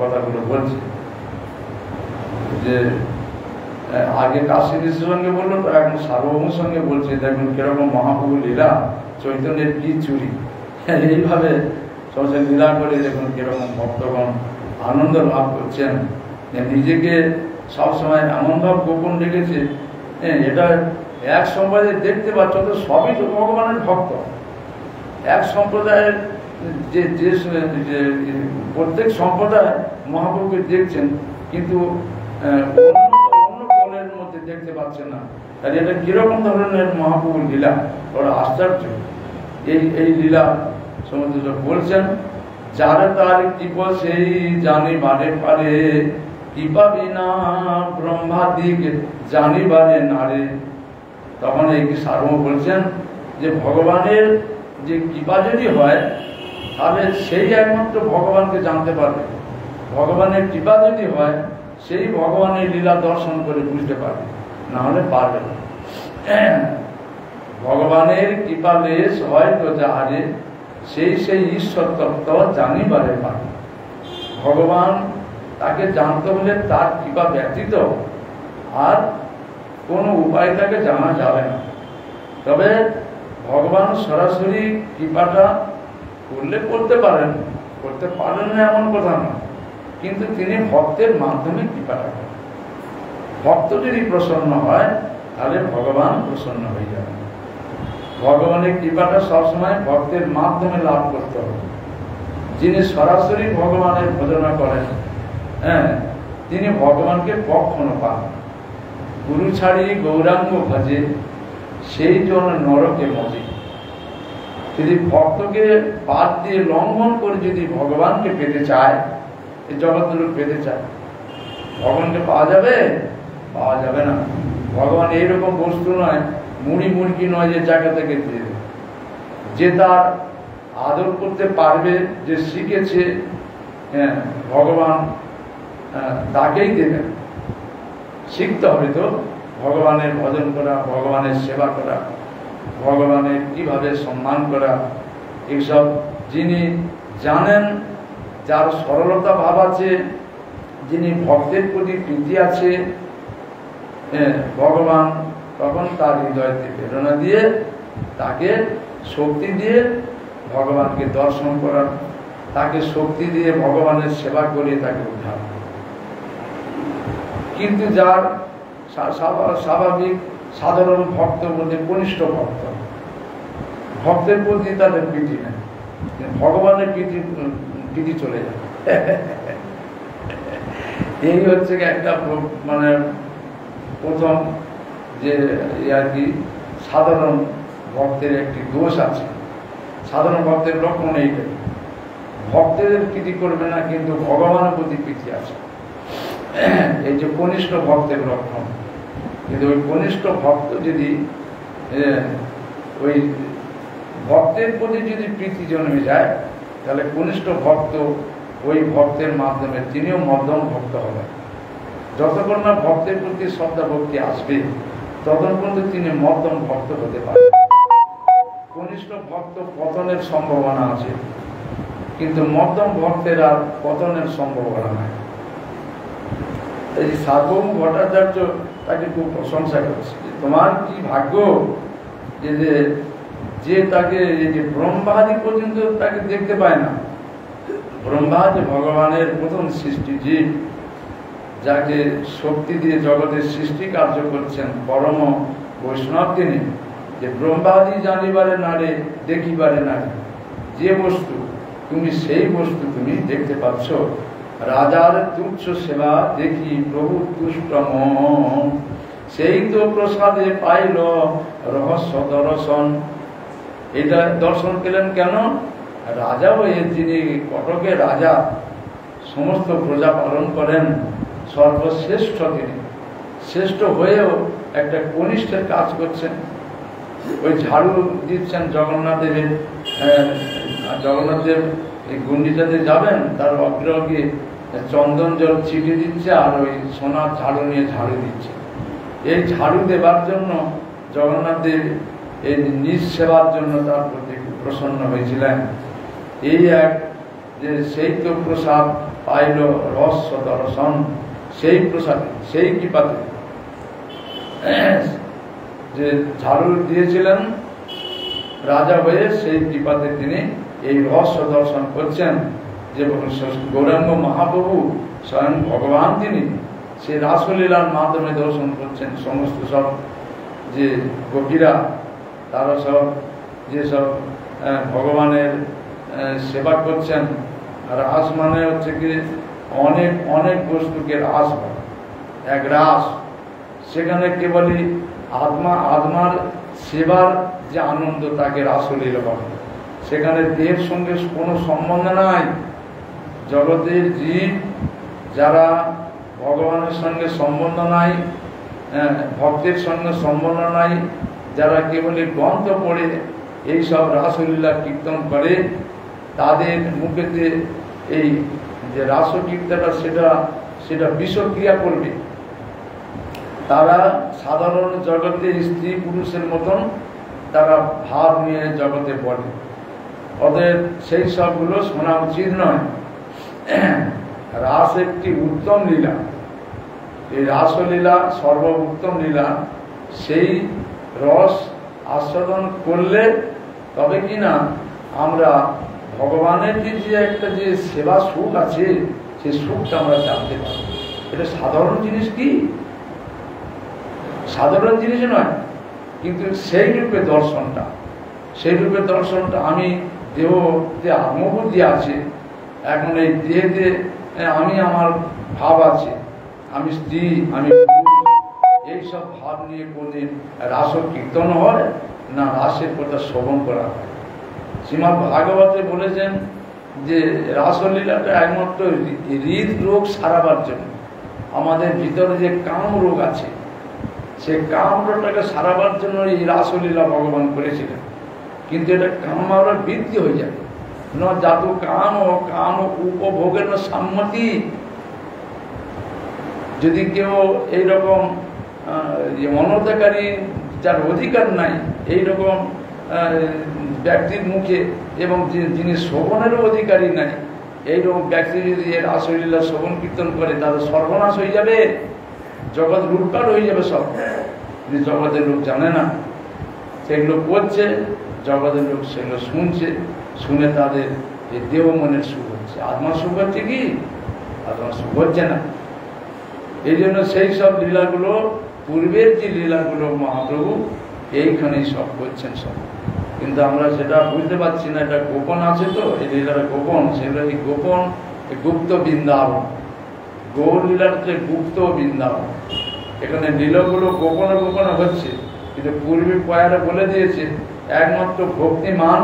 কথাগুলো বলছে, যে আগে কাশী বিশ্বের সঙ্গে বললো, তো এখন সার্বভৌমের সঙ্গে বলছে দেখুন কিরকম মহাপ্রভু লীলা, চৈতন্যের কি চুরি। এইভাবে সবসময় লীলা করে দেখুন কিরকম ভক্তগণ আনন্দ লাভ করছেন, নিজেকে সবসময় এমন ভাব গোপন রেখেছে। এটা এক সম্প্রদায় দেখতে পাচ্ছ তো সবই তো ভগবানের ভক্ত, এক সম্প্রদায়ের যে প্রত্যেক সম্প্রদায় মহাপ্রভুকে দেখছেন, কিন্তু অন্য দলের মধ্যে দেখতে পাচ্ছেন না। তাহলে এটা কিরকম ধরনের মহাপ্রভুর লীলা, বড় আশ্চর্য। এই লীলা সমুদ্র বলছেন, যার তার কৃপা সেই জানিবারে পারে, কৃপা বিনা ব্রহ্মাদিক জানিবারে নারে। তখন এই সার্বভৌম বলছেন যে ভগবানের যে কৃপা যদি হয় তাহলে সেই একমাত্র ভগবানকে জানতে পারবে। ভগবানের কৃপা যদি হয় সেই ভগবানের লীলা দর্শন করে বুঝতে পারবে, না হলে পারবে না। ভগবানের কৃপা লেশ হয়তো যাহারে সেই সেই ঈশ্বর তত্ত্ব জানিবারে পারে। ভগবান তাকে জানতে হলে তার কৃপা ব্যতীত আর কোনো উপায় তাকে জানা যাবে না। তবে ভগবান সরাসরি কৃপাটা করলে করতে পারেন না এমন কথা না, কিন্তু তিনি ভক্তের মাধ্যমে কৃপাটা করেন। ভক্ত যদি প্রসন্ন হয় তাহলে ভগবান প্রসন্ন হয়ে যাবে। ভগবানের কৃপাটা সবসময় ভক্তের মাধ্যমে লাভ করতে হবে। যিনি সরাসরি ভগবানের ভজনা করেন, তিনি ভগবানকে কখনো পান। গুরু ছাড়ি গৌরাঙ্গ ভজে সেই জন্য নরকে মজে। যদি ভক্তকে বাদ দিয়ে লঙ্ঘন করে যদি ভগবানকে পেতে চায়, এই জগৎ লোক পেতে চায়, ভগবানকে পাওয়া যাবে না। ভগবান এইরকম বস্তু নয়, মুড়ি মুড়কি নয় যে জায়গা থেকে দিয়ে দেবে। যে তার আদর করতে পারবে, যে শিখেছে ভগবান তাকেই দেবেন। শিখতে হবে তো ভগবানের ভজন করা, ভগবানের সেবা করা, ভগবানের কিভাবে সম্মান করা, এইসব যিনি জানেন, যার সরলতা ভাব আছে, যিনি ভক্তের প্রতি প্রীতি আছে, ভগবান তখন তার হৃদয়তে প্রেরণা দিয়ে তাকে শক্তি দিয়ে ভগবানকে দর্শন করান, তাকে শক্তি দিয়ে ভগবানের সেবা করে তাকে উদ্ধার। কিন্তু যার স্বাভাবিক সাধারণ ভক্ত বলতে কনিষ্ঠ ভক্তের প্রতি তাদের প্রীতি নেই, ভগবানের প্রীতি চলে যায়। এই হচ্ছে একটা মানে প্রথম যে আর কি সাধারণ ভক্তের একটি দোষ আছে। সাধারণ ভক্তের লক্ষণ এইটাই, ভক্তের প্রীতি করবে না কিন্তু ভগবানের প্রতি প্রীতি আছে। এই যে কনিষ্ঠ ভক্তের লক্ষণ। কিন্তু ওই কনিষ্ঠ ভক্ত যদি ওই ভক্তের প্রতি যদি প্রীতি জন্মে যায়, তাহলে কনিষ্ঠ ভক্ত ওই ভক্তের মাধ্যমে তিনিও মধ্যম ভক্ত হবেন। যতক্ষণ না ভক্তের প্রতি শ্রদ্ধা ভক্তি আসবে ততক্ষণ পর্যন্ত তিনি মধ্যম ভক্ত হতে পারেন। কনিষ্ঠ ভক্ত পতনের সম্ভাবনা আছে, কিন্তু মধ্যম ভক্তের আর পতনের সম্ভাবনা নাই। এই সার্বভৌম ভট্টাচার্য তাকে খুব প্রশংসা করছে, তোমার কি ভাগ্য যে তাকে এই যে ব্রহ্মাদি পর্যন্ত তাকে দেখতে পায় না। ব্রহ্মা যে ভগবানের প্রথম সৃষ্টি জীব, যাকে শক্তি দিয়ে জগতের সৃষ্টি কার্য করছেন পরম বৈষ্ণব, তিনি যে ব্রহ্মাদি জানিবারে নারে দেখিবারে নারে, যে বস্তু তুমি সেই বস্তু তুমি দেখতে পাচ্ছ। রাজার তুচ্ছ সেবা দেখি প্রভু তুষ্ট মন, সেই তো প্রসাদে পাইল রহস্য দর্শন। এটা দর্শন পেলেন কেন? রাজা হয়ে, যিনি কটকের রাজা, সমস্ত প্রজা পালন করেন, সর্বশ্রেষ্ঠ তিনি, শ্রেষ্ঠ হয়েও একটা কনিষ্ঠের কাজ করছেন। ওই ঝাড়ু দিচ্ছেন জগন্নাথের এই গুন্ডিটাতে যাবেন, তার অগ্রগে চন্দন জল ছিটিয়ে দিচ্ছে আর ওই সোনার ঝাড়ু নিয়ে ঝাড়ু দিচ্ছে। এই ঝাড়ু দেবার জন্য জগন্নাথের এই নিজ সেবার জন্য তার প্রতি প্রসন্ন হয়েছিলেন। এই এক যে সেই তো প্রসাদ পাইল রহস্য দর্শন, সেই প্রসাদ, সেই কৃপাতে যে ঝাড়ু দিয়েছিলেন রাজা হয়ে, সেই কৃপাতে তিনি এই রহস্য দর্শন করছেন। যে গৌরাঙ্গ মহাপ্রভু স্বয়ং ভগবান, তিনি সেই রাসলীলার মাধ্যমে দর্শন করছেন। সমস্ত সব যে গোপীরা, তারা সব যেসব ভগবানের সেবা করছেন। রাস মানে হচ্ছে কি অনেক অনেক বস্তুকে রাস হয়, এক রাস। সেখানে কেবলই আত্মার সেবার যে আনন্দ, তাকে রাসলীলা বলে। সেখানে দেহের সঙ্গে কোনো সম্বন্ধ নাই। জগতের জীব যারা ভগবানের সঙ্গে সম্বন্ধ নাই, ভক্তের সঙ্গে সম্বন্ধ নাই, যারা কেবল গ্রন্থ পড়ে এইসব রাসলীলা কীর্তন করে, তাদের মুখেতে এই যে রাসকীর্তনটা সেটা বিষক্রিয়া করবে। তারা সাধারণ জগতে স্ত্রী পুরুষের মতন তারা ভাব নিয়ে জগতে পড়ে, ওদের সেই সবগুলো শোনা উচিত নয়। রাস একটি উত্তম লীলা, এই রাসলীলা সর্বোত্তম লীলা। সেই রস আস্বাদন করলে তবে কি না আমরা ভগবানের যে একটা যে সেবা সুখ আছে, সেই সুখটা আমরা জানতে পারি। এটা সাধারণ জিনিস কি? সাধারণ জিনিস নয়, কিন্তু সেই রূপে দর্শনটা আমি দেহ যে আত্মবুদ্ধি আছে, এখন এই দেহেতে আমি আমার ভাব আছে, আমি স্ত্রী, আমি এইসব ভাব নিয়ে কোনদিন রাস কীর্তন হয় না, রাসের কথা শ্রবণ করা হয়। শ্রীমদ্ ভাগবতে বলেছেন যে রাসলীলাটা একমাত্র হৃদরোগ সারাবার জন্য। আমাদের ভিতরে যে কাম রোগ আছে, সে কাম রোগটাকে সারাবার জন্য এই রাসলীলা ভগবান করেছিলেন। কিন্তু এটা কাম আমরা বৃদ্ধি হয়ে যাবে না, জাতু কাম ও উপভোগের সম্মতি। যদি কেউ এইরকম অনধিকারী, যার অধিকার নাই, এইরকম ব্যক্তির মুখে, এবং যিনি শ্রবণেরও অধিকারী নাই, এইরকম ব্যক্তি যদি এর রাসলীলা শ্রবণ কীর্তন করে, তাদের সর্বনাশ হয়ে যাবে, জগৎ লুটপাট হয়ে যাবে সব। যদি জগতের লোক জানে না, সেগুলো করছে, জগতের লোক সেগুলো শুনছে, শুনে তাদের যে দেহ মনের সুখ হচ্ছে, আত্মার সুখ হচ্ছে কি? আত্মার সুখ হচ্ছে না। এই জন্য সেই সব লীলাগুলো, পূর্বের যে লীলাগুলো মহাপ্রভু এইখানেই সব করছেন সব, কিন্তু আমরা সেটা বুঝতে পারছি না। এটা গোপন আছে তো, এই লীলাটা গোপন, সেগুলো এই গোপন গুপ্ত বৃন্দাবন। গৌর লীলার হচ্ছে গুপ্ত বৃন্দাবন। এখানে লীলাগুলো গোপনে গোপনে হচ্ছে, কিন্তু পূর্বে পয়ারা বলে দিয়েছে একমাত্র ভক্তিমান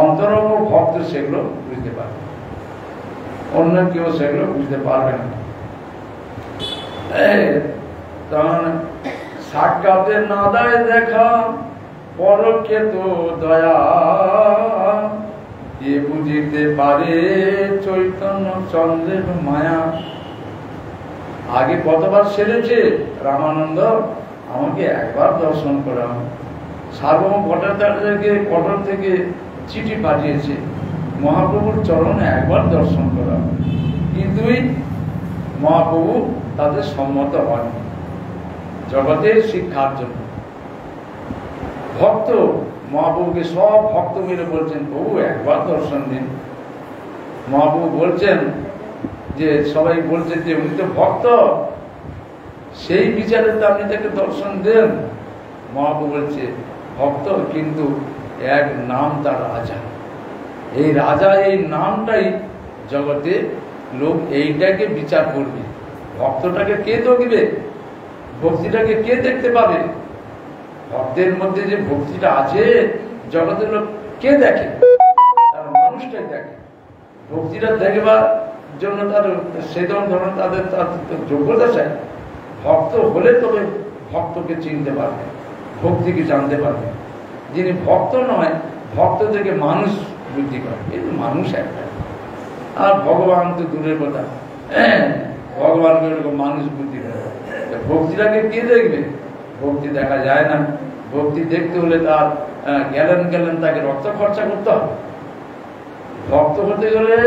অন্তরঙ্গ ভক্ত সেগুলো বুঝতে পারবে, অন্য কেউ সেগুলো বুঝতে পারবে না। তখন সাক্ষাতের নাদায় দেখা পরকে তো দয়া, এ বুঝিতে পারে চৈতন্য চন্দ্রের মায়া। আগে কতবার সেরেছে রামানন্দ, আমাকে একবার দর্শন করা। সার্বভৌম ভট্টাচার্যকে কটক থেকে চিঠি পাঠিয়েছে মহাপ্রভুর চরণে একবার দর্শন করা, কিন্তু মহাপ্রভু তাদের সম্মত হয়নি জগতের শিক্ষার জন্য। ভক্ত মহাপ্রভুকে সব ভক্ত মিলে বলছেন, প্রভু একবার দর্শন দিন। মহাপ্রভু বলছেন যে সবাই বলছে যে উনি তো ভক্ত, সেই বিচারে তো আপনি তাকে দর্শন দেন। মহাপ্রভু বলছে ভক্ত, কিন্তু এক নাম তার রাজা। এই রাজা, এই নামটাই জগতে লোক এইটাকে বিচার করবে। ভক্তটাকে কে দেখবে? ভক্তিটাকে কে দেখতে পাবে? ভক্তের মধ্যে যে ভক্তিটা আছে জগতের লোক কে দেখে? তার মানুষটাই দেখে। ভক্তিটা দেখবার জন্য তার সেরকম ধরনের তাদের যোগ্যতা চাই। ভক্ত হলে তবে ভক্তকে চিনতে পারবে, ভক্তিকে জানতে পারবে। যিনি ভক্ত নয়, ভক্ত থেকে মানুষ বুদ্ধি করে, এই তো মানুষ একটা। আর ভগবান তো দূরের কথা, ভগবানকে এরকম মানুষ বুদ্ধি করে। ভক্তিটাকে কে দেখবে? ভক্তি দেখা যায় না। ভক্তি দেখতে হলে তার গ্যালেন তাকে রক্ত খরচা করতে হবে। ভক্ত হতে গেলে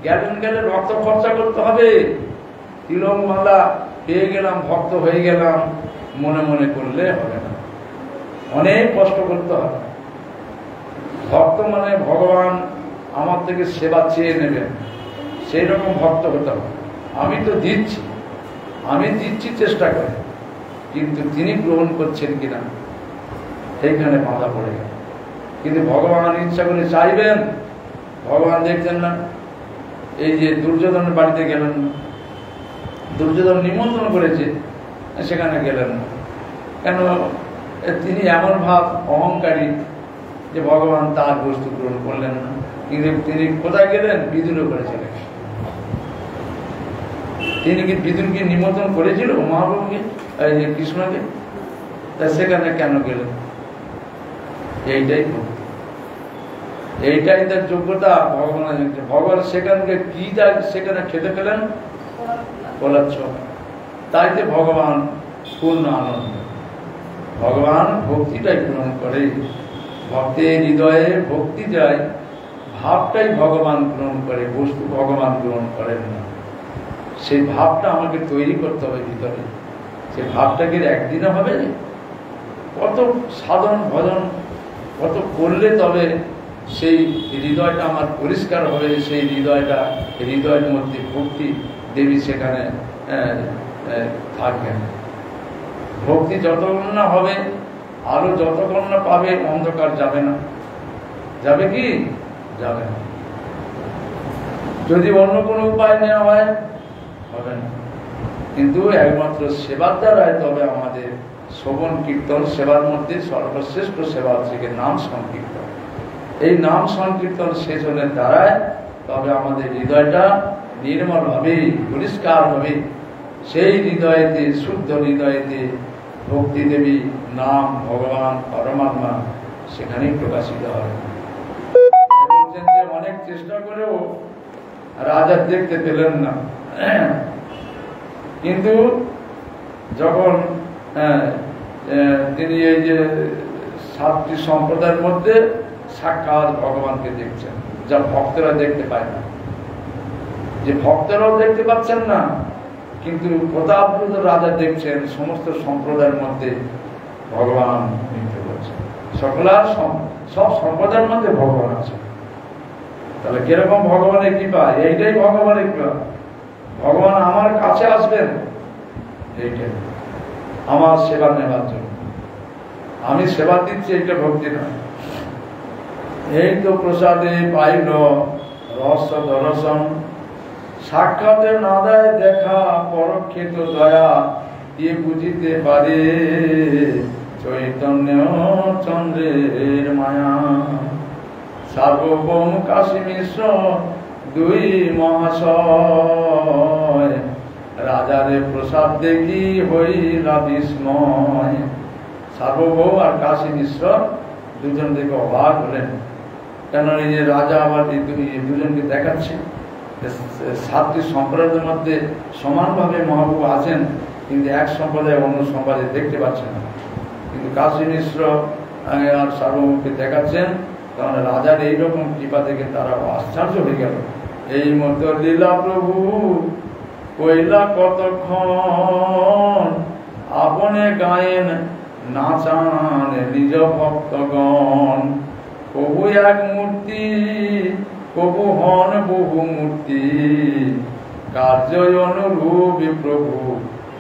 গ্যালেন রক্ত খরচা করতে হবে। তিলক মালা পেয়ে গেলাম, ভক্ত হয়ে গেলাম, মনে মনে করলে হবে না, অনেক কষ্ট করতে হবে। ভক্ত মানে ভগবান আমার থেকে সেবা চেয়ে নেবেন, সেই রকম ভক্ত হতে হবে। আমি তো দিচ্ছি চেষ্টা করে, কিন্তু তিনি গ্রহণ করছেন কিনা সেইখানে বাধা পড়ে গেল। কিন্তু ভগবান ইচ্ছা করে চাইবেন, ভগবান দেখছেন না। এই যে দুর্যোধনের বাড়িতে গেলেন না, দুর্যোধন নিমন্ত্রণ করেছে, সেখানে গেলেন না কেন? তিনি এমন ভাব অহংকারী যে ভগবান তার বস্তু গ্রহণ করলেন না। কিন্তু তিনি কোথায় গেলেন? বিদুর করেছিলেন। তিনি কি বিদুরকে নিমন্ত্রণ করেছিল মহাপ্রভুকে, কৃষ্ণকে? তা সেখানে কেন গেলেন? এইটাই ভক্তি, এইটাই তার যোগ্যতা। ভগবান সেখানকে কি সেখানে খেতে পেলেন? কলার চপ। তাইতে ভগবান পূর্ণ আনন্দ। ভগবান ভক্তিটাই গ্রহণ করে। ভক্তের হৃদয়ে ভক্তি যায়, ভাবটাই ভগবান গ্রহণ করে, বস্তু ভগবান গ্রহণ করেন না। সেই ভাবটা আমাকে তৈরি করতে হবে ভিতরে। সেই ভাবটাকে একদিনে হবে, কত সাধন ভজন কত করলে তবে সেই হৃদয়টা আমার পরিষ্কার হবে। সেই হৃদয়ের মধ্যে ভক্তি দেবী সেখানে থাকবেন। ভক্তি যতক্ষণ না হবে, আলো যতক্ষণ না পাবে, অন্ধকার যাবে না। যাবে কি? যাবে না। যদি অন্য কোনো উপায় নেওয়া হয়, হবে না। কিন্তু একমাত্র সেবার দ্বারাই তবে আমাদের শ্রবণ কীর্তন, সেবার মধ্যে সর্বশ্রেষ্ঠ সেবা হচ্ছে নাম সংকীর্তন। এই নাম সংকীর্তন সেচনের দ্বারাই তবে আমাদের হৃদয়টা নির্মল হবে, পরিষ্কার হবে। সেই হৃদয়েতে, শুদ্ধ হৃদয়েতে ভক্তি দেবী, নাম, ভগবান, পরমাত্মা সেখানেই প্রকাশিত হয়। বলছেন যে অনেক চেষ্টা করেও রাজা দেখতে পেলেন না, কিন্তু যখন তিনি এই যে 7টি সম্প্রদায়ের মধ্যে সাক্ষাৎ ভগবানকে দেখছেন, যা ভক্তরা দেখতে পায় না। যে ভক্তরাও দেখতে পাচ্ছেন না, কিন্তু প্রতাপরুদ্ধ রাজা দেখছেন সমস্ত সম্প্রদায়ের মধ্যে ভগবান নৃত্য করছেন। সব সম্প্রদায়ের মধ্যে ভগবান আছে। তাহলে কিরকম ভগবানের কৃপা? এইটাই ভগবানের কৃপা। ভগবান আমার কাছে আসবেন, এইটাই আমার সেবা নেওয়ার জন্য। আমি সেবা দিচ্ছি, এইটা ভক্তি নয়। এই তো প্রসাদে পাইল রহস্য দর্শন, সাক্ষাতে না দেয় দেখা, পরোক্ষে তো দয়া, দিয়ে বুঝিতে পারে চৈতন্য চন্দ্রের মায়া। সার্বভৌম কাশী মিশ্র দুই মহাশয়, রাজারে প্রসাদ দেখি হইলা বিস্ময়। সার্বভৌম আর কাশী মিশ্র দুজন দেখে অবাক হলেন। কেন এই যে রাজা আবার দুজনকে দেখাচ্ছে, 7টি সম্প্রদায়ের মধ্যে সমানভাবে মহাপ্রভু আছেন, কিন্তু এক সম্প্রদায় অন্য সম্প্রদায় দেখতে পাচ্ছেন না। কিন্তু কাশী মিশ্র আর সার্বভৌমকে দেখাচ্ছেন, কারণ রাজার এইরকম কৃপা দেখে তারা আশ্চর্য হয়ে গেল। এই মতো লীলা প্রভু কইলা কতক্ষণ, আপনে গায়েন নাচান নিজ ভক্তগণ। প্রভু এক মূর্তি, প্রভু হন বহু মূর্তি, কার্য অনুরূপী প্রভু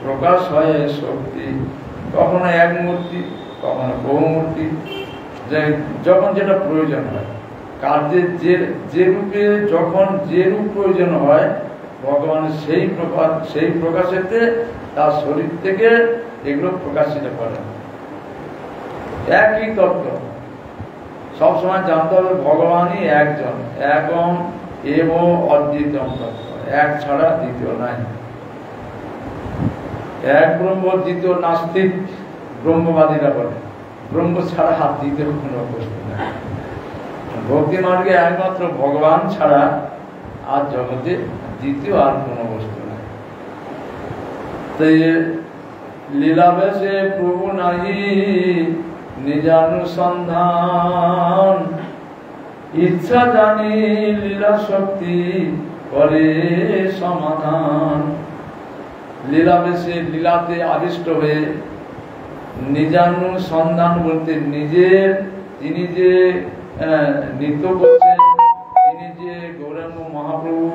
প্রকাশ হয় শক্তি। কখনো এক মূর্তি, কখনো বহু মূর্তি, যখন যেটা প্রয়োজন হয়, কার্যের যে রূপে যখন যে রূপ প্রয়োজন হয়, ভগবানের সেই প্রকাশেতে তার শরীর থেকে এগুলো প্রকাশিত করেন। একই তত্ত্ব সবসময় জানতে হবে, ভগবানই একজন, একম এব অদ্বিতীয় তত্ত্ব, এক ছাড়া দ্বিতীয় নাই। এক ব্রহ্ম, দ্বিতীয় নাস্তিক ব্রহ্মবাদীরা বলে, ব্রহ্ম ছাড়া হাত দ্বিতীয় কোনো বস্তু নাই। ভক্তি মার্গে একমাত্র ভগবান ছাড়া আর জগতে দ্বিতীয় আর কোনো বস্তু নাই। তাই লীলাবেশে প্রভু নাহি নিজানুসন্ধান, ইচ্ছা জানি লীলা শক্তি করে সমাধান। লীলাবেশে, লীলাতে আবিষ্ট হয়ে, নিজানুসন্ধান বলতে নিজের, তিনি যে নৃত্য করছেন, তিনি যে গৌরাঙ্গ মহাপ্রভু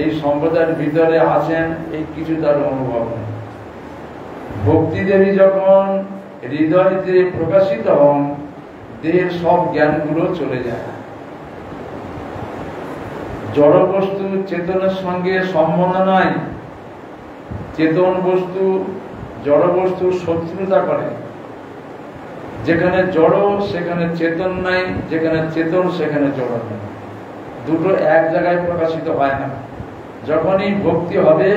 এই সম্প্রদায়ের ভিতরে আছেন, এই কিছু তার অনুভব নেই। ভক্তি দেবী যখন হৃদয়তে প্রকাশিত হন, দেহের সব জ্ঞানগুলো চলে যায়। জড় বস্তু চেতনের সঙ্গে সম্বন্ধ নাই। চেতন বস্তু জড় বস্তু শত্রুতা করে। যেখানে জড় সেখানে চেতন নাই, যেখানে চেতন সেখানে জড় নেই। দুটো এক জায়গায় প্রকাশিত হয় না। যখনই ভক্তি হবে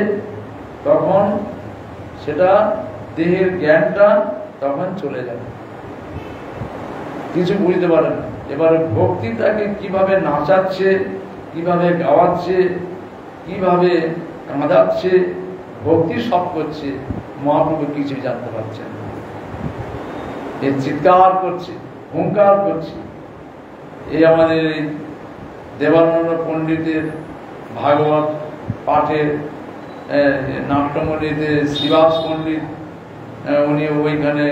তখন সেটা দেহের জ্ঞানটা তখন চলে যাবে। কিছু বুঝতে পারে না। এবারে ভক্তি তাকে কিভাবে নাচাচ্ছে, কিভাবে গাওয়াচ্ছে, কিভাবে কাঁদাচ্ছে, ভক্তি সব করছে, মহাপ্রভু কিছু জানতে পারছেন। এ চিৎকার করছে, হুঙ্কার করছে। এই আমাদের দেবানন্দ পণ্ডিতের ভাগবত পাঠের নাট্যমণিতে শ্রীবাস পণ্ডিত, উনি ওইখানে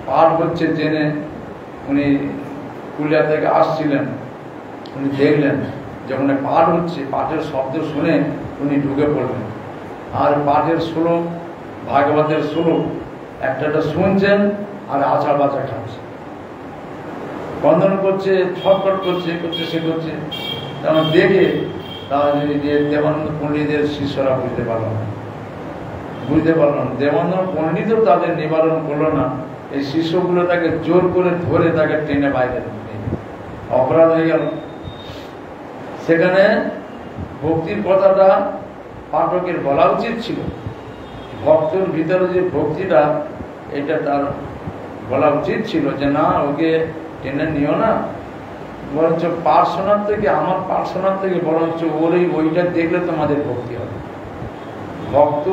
পাঠ হচ্ছে জেনে উনি পুরুলিয়া থেকে আসছিলেন। উনি দেখলেন যখন পাঠ হচ্ছে, পাঠের শব্দ শুনে উনি ঢুকে পড়লেন। আর পাঠের শ্লোক, ভাগবতের শ্লোক একটা শুনছেন আর আচার বাচা খাচ্ছে, বন্ধন করছে, ছটফট করছে, করছে সে করছে। তেমন দেখে তারা যে দেবানন্দ পণ্ডিতের শিষ্যরা বুঝতে পারল না। দেবানন্দ পণ্ডিতও তাদের নিবারণ করলো না। এই শিষ্যগুলো তাকে জোর করে ধরে তাকে টেনে বাইরে অপরাধ হয়ে গেল। সেখানে ভক্তির কথাটা পাঠকের বলা উচিত ছিল। ভক্তের ভিতরে যে ভক্তিটা, এটা তার বলা উচিত ছিল যে না, ওকে টেনে নিও না, বরঞ্চ পার্সোনাল থেকে, আমার পার্সোনাল থেকে বরঞ্চ ওইটা দেখলে তোমাদের ভক্তি হবে। ভক্ত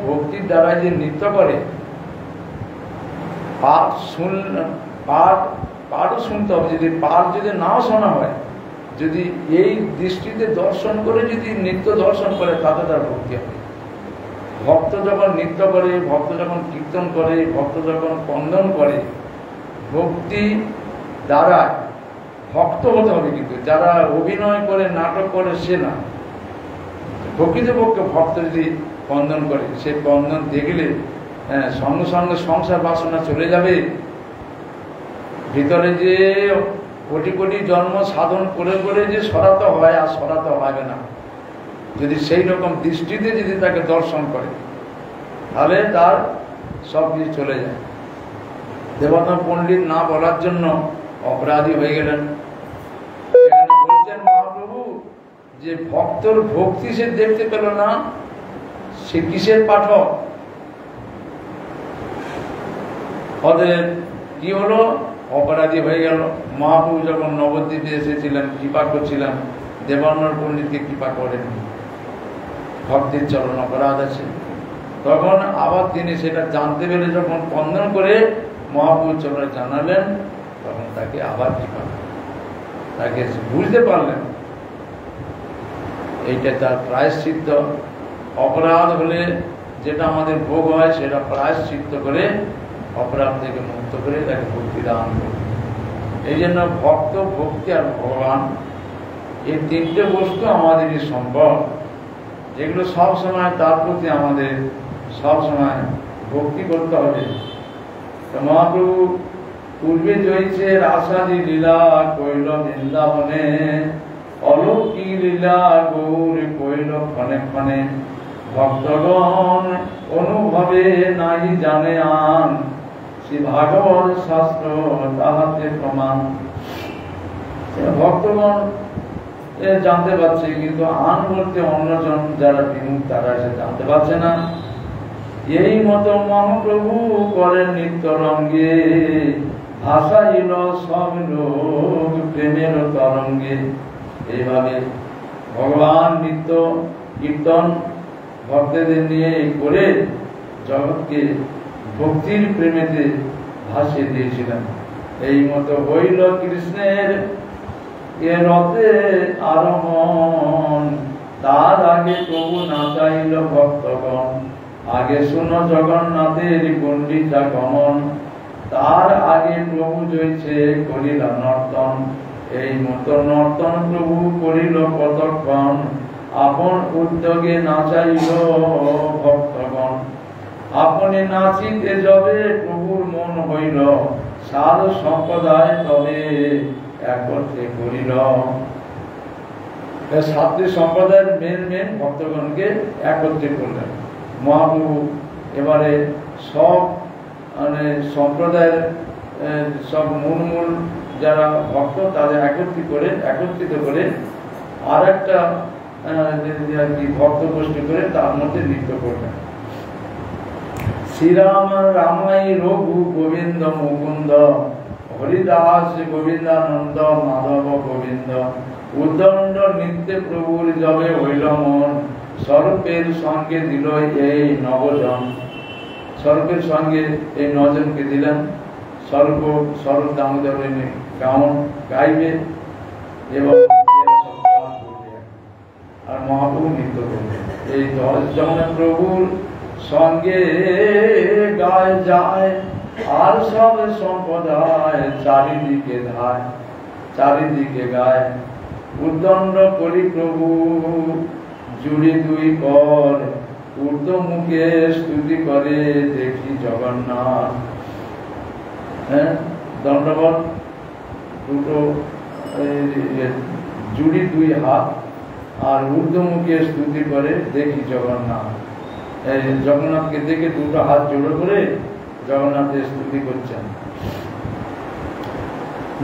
ভক্তির দ্বারা যে নৃত্য করে, পাঠও শুনতে হবে। যদি পাঠ যদি নাও শোনা হয়, যদি এই দৃষ্টিতে দর্শন করে যদি নৃত্য দর্শন করে, তাতে তার ভক্তি হবে। ভক্ত যখন নৃত্য করে, ভক্ত যখন কীর্তন করে, ভক্ত যখন বন্দন করে, ভক্তি দ্বারা ভক্ত হতে হবে। কিন্তু যারা অভিনয় করে, নাটক করে, সে না। প্রকৃতপক্ষে ভক্ত যদি বন্দন করে, সে বন্দন দেখলে সঙ্গে সঙ্গে সংসার বাসনা চলে যাবে। ভিতরে যে কোটি কোটি জন্ম সাধন করে করে যে সরাতে হয়, আর সরাতে হবে না। যদি সেই রকম দৃষ্টিতে যদি তাকে দর্শন করে, তাহলে তার সব কিছু চলে যায়। দেবানন্দ পণ্ডিত না বলার জন্য অপরাধী হয়ে গেলেন। বলছেন মহাপ্রভু যে ভক্তর ভক্তি সে দেখতে পেল না, সে কিসের পাঠক? ওদের কি হলো? অপরাধী হয়ে গেল। মহাপ্রভু যখন নবদ্বীপে এসেছিলেন, কৃপা করছিলেন, দেবানন্দ পণ্ডিতকে কৃপা করেন, ভক্তির চরণ অপরাধ আছে। তখন আবার তিনি সেটা জানতে পেরে যখন বন্দন করে মহাপ্রভুর চরণে জানালেন, তখন তাকে আবার কৃপা, তাকে বুঝতে পারলেন এইটা তার প্রায়শ্চিত্ত। অপরাধ হলে যেটা আমাদের ভোগ হয়, সেটা প্রায়শ্চিত্ত করে অপরাধ থেকে মুক্ত করে তাকে ভক্তি দান করে। এই জন্য ভক্ত, ভক্তি আর ভগবান, এই তিনটে বস্তু আমাদেরই সম্ভব, যেগুলো সব সময় তার প্রতি আমাদের সব সময় ভক্তি করতে হবে। মহাপ্রভু পূর্বে জয়ছে রাসাদি লীলা কইল বৃন্দাবনে, অলৌকিক লীলা গৌর কইল ক্ষণে ক্ষণে, ভক্তগণ অনুভবে নাই জানে আন, শ্রী ভাগবত শাস্ত্র তাহাতে প্রমাণ। ভক্তগণ জানতে পারছে, কিন্তু আন বলতে অন্যজন যারা বিমুখ, তারা সে জানতে পারছে না। এই মতো মহাপ্রভু করেন নিত্য রঙ্গে, ভাসাইল সব লোক প্রেমের তরঙ্গে। এইভাবে ভগবান নিত্য কীর্তন ভক্তদের নিয়ে করে জগৎকে ভক্তির প্রেমেতে ভাসিয়ে দিয়েছিলেন। এই মতো হইল কৃষ্ণের এ রথে আরোহণ, তার আগে প্রভু নাচাইল ভক্তগণ, আগে শুনো জগন্নাথের গণ্ডিতা গমন, তার আগে প্রভু জয়ছে করিল নর্তন। এই মতো নর্তন প্রভু করিল কতক্ষণ, আপন উদ্যোগে নাচাইল ভক্তগণ। আপনি নাচিতে যবে প্রভুর মন হইল, সাধু সম্প্রদায় তবে একত্রে করিল। সাতটি সম্প্রদায়ের মেন ভক্তগণকে একত্রে করলেন মহাপ্রভু। এবারে সব মানে সম্প্রদায়ের সব মূল যারা ভক্ত, তাদের একত্রিত করে আর একটা ভক্ত গোষ্ঠী করে তার মধ্যে নৃত্য করলেন। শ্রীরাম রামাই রঘু গোবিন্দ মুকুন্দ, হরিদাস গোবিন্দানন্দ মাধব গোবিন্দ উদ্দণ্ড নিত্য প্রভুর জবে হইল মন স্বরূপের সঙ্গে দিল এই নবজন স্বরূপের সঙ্গে এই নজনকে দিলেন স্বরূপ দামোদর গাইবে এবং আর মহাপ্রভু নৃত্য করবে এই 10 জন প্রভুর সঙ্গে গায় যায় আর সব সম্পদায় চারিদিকে গায় উদ্দণ্ড করি প্রভু জুড়ি দুই কর ঊর্ধ্ব মুখে স্তুতি করে দেখি জগন্নাথ। হ্যাঁ, দণ্ডবত দুটো জুড়ি দুই হাত আর ঊর্ধ্বমুখে স্তুতি করে দেখি জগন্নাথ। জগন্নাথকে দেখে দুটো হাত জোড়ো করে জগন্নাথের স্তুতি করছেন।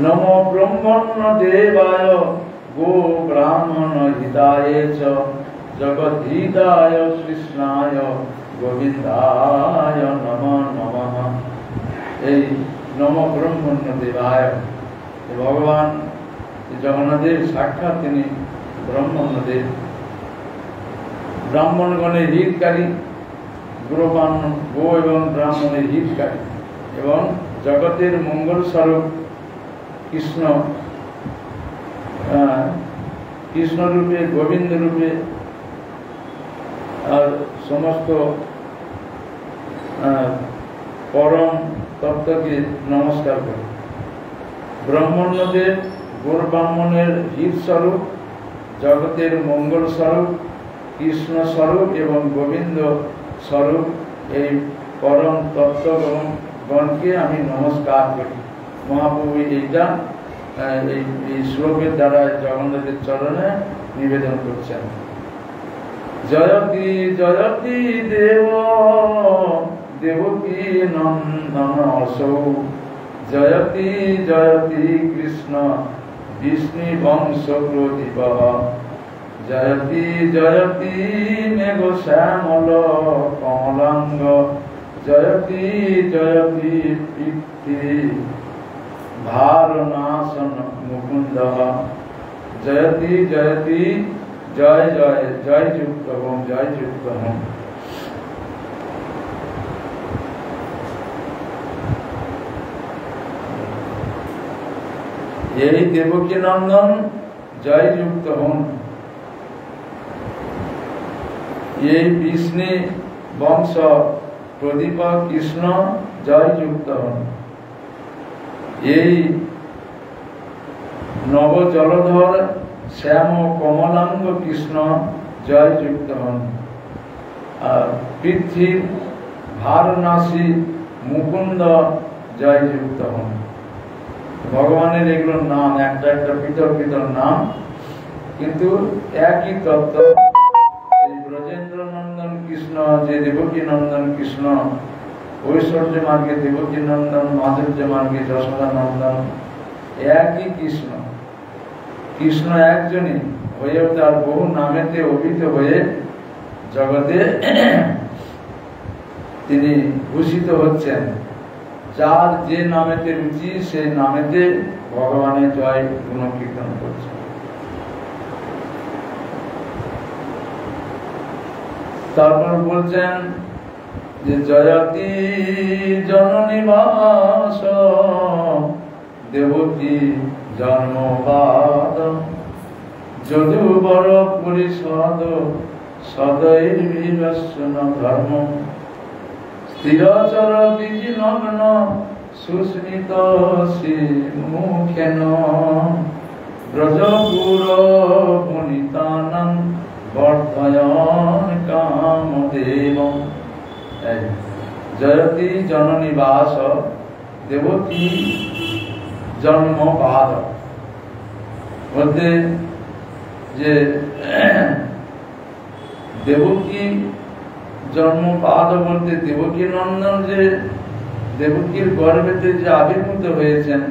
নম ব্রহ্মণ্য দেবায় গো ব্রাহ্মণ হিতায় চ জগৎ হিতায় কৃষ্ণায় গোবিন্দায় নমঃ নমঃ। এই নম ব্রহ্মণ্য দেবায় ভগবান জগন্নাথের সাক্ষাৎ তিনি ব্রহ্মণ্যদেব, ব্রাহ্মণগণের হিতকারী, গো এবং ব্রাহ্মণের হিতকারী এবং জগতের মঙ্গল স্বরূপ কৃষ্ণ রূপে গোবিন্দ রূপে আর সমস্ত পরম তত্ত্বকে নমস্কার করি। ব্রাহ্মণ্যদেব গৌর ব্রাহ্মণের হিত স্বরূপ, জগতের মঙ্গল স্বরূপ, কৃষ্ণ স্বরূপ এবং গোবিন্দ স্বরূপ এই পরম তত্ত্বগণকে আমি নমস্কার করি। মহাপ্রভু এইটা এই শ্লোকের দ্বারা জগন্নাথের চরণে নিবেদন করছেন। জয়তি জয়তি দেব দেবকী নন্দন অসৌ জয়তি জয়তি কৃষ্ণ বিষ্ণু বংশ প্রদীপ জয়তি জয়তি মেঘ শ্যামল কমলাঙ্গ জয়তি জয়তি পিতৃ ভারনাশন মুকুন্দ জয়তি জয়তি জয় জয় জয় যুক্ত হোম জয় যুক্ত হোম। এই দেবকী নন্দন জয় যুক্ত হন, এই বিষ্ণু বংশ প্রদীপ কৃষ্ণ জয় যুক্ত হন, এই নব জলধর শ্যাম কমলাঙ্গ কৃষ্ণ জয় যুক্ত হন, আর পৃথিবীর ভারনাশী মুকুন্দ জয় যুক্ত হন। ভগবানের এগুলোর নাম একটা একটা পৃথক পৃথক নাম, কিন্তু একই তত্ত্ব। এই ব্রজেন্দ্র নন্দন কৃষ্ণ, যে দেবকী নন্দন কৃষ্ণ, ঐশ্বর্য মার্গে দেবকী নন্দন, মাধুর্য মার্গে যশোদা নন্দন, একই কৃষ্ণ। কৃষ্ণ একজনই হয়েও তার বহু নামেতে অভিহিত হয়ে জগতে তিনি ভূষিত হচ্ছেন। যার যে নামেতে রুচি সেই নামেতে ভগবানের জয় গুণকীর্তন করছে। তারপর বলছেন যে জয়তি জননী বাস দেবকী জন্মবাদ যদু বড় পরিষদ সদৈর বিবস্ন ধর্ম স্থিরচর বিজি নগ্ন সুস্মিত শ্রী মুখেন ব্রজপুর পুনিতানং বর্ধয়ন কামদেব। জয়তি জননী বাস দেবকী জন্মপাদ বলতে যে দেবকী জন্মপাদ বলতে দেবকী নন্দন যে দেবকীর গর্ভেতে যে আবির্ভূত হয়েছেন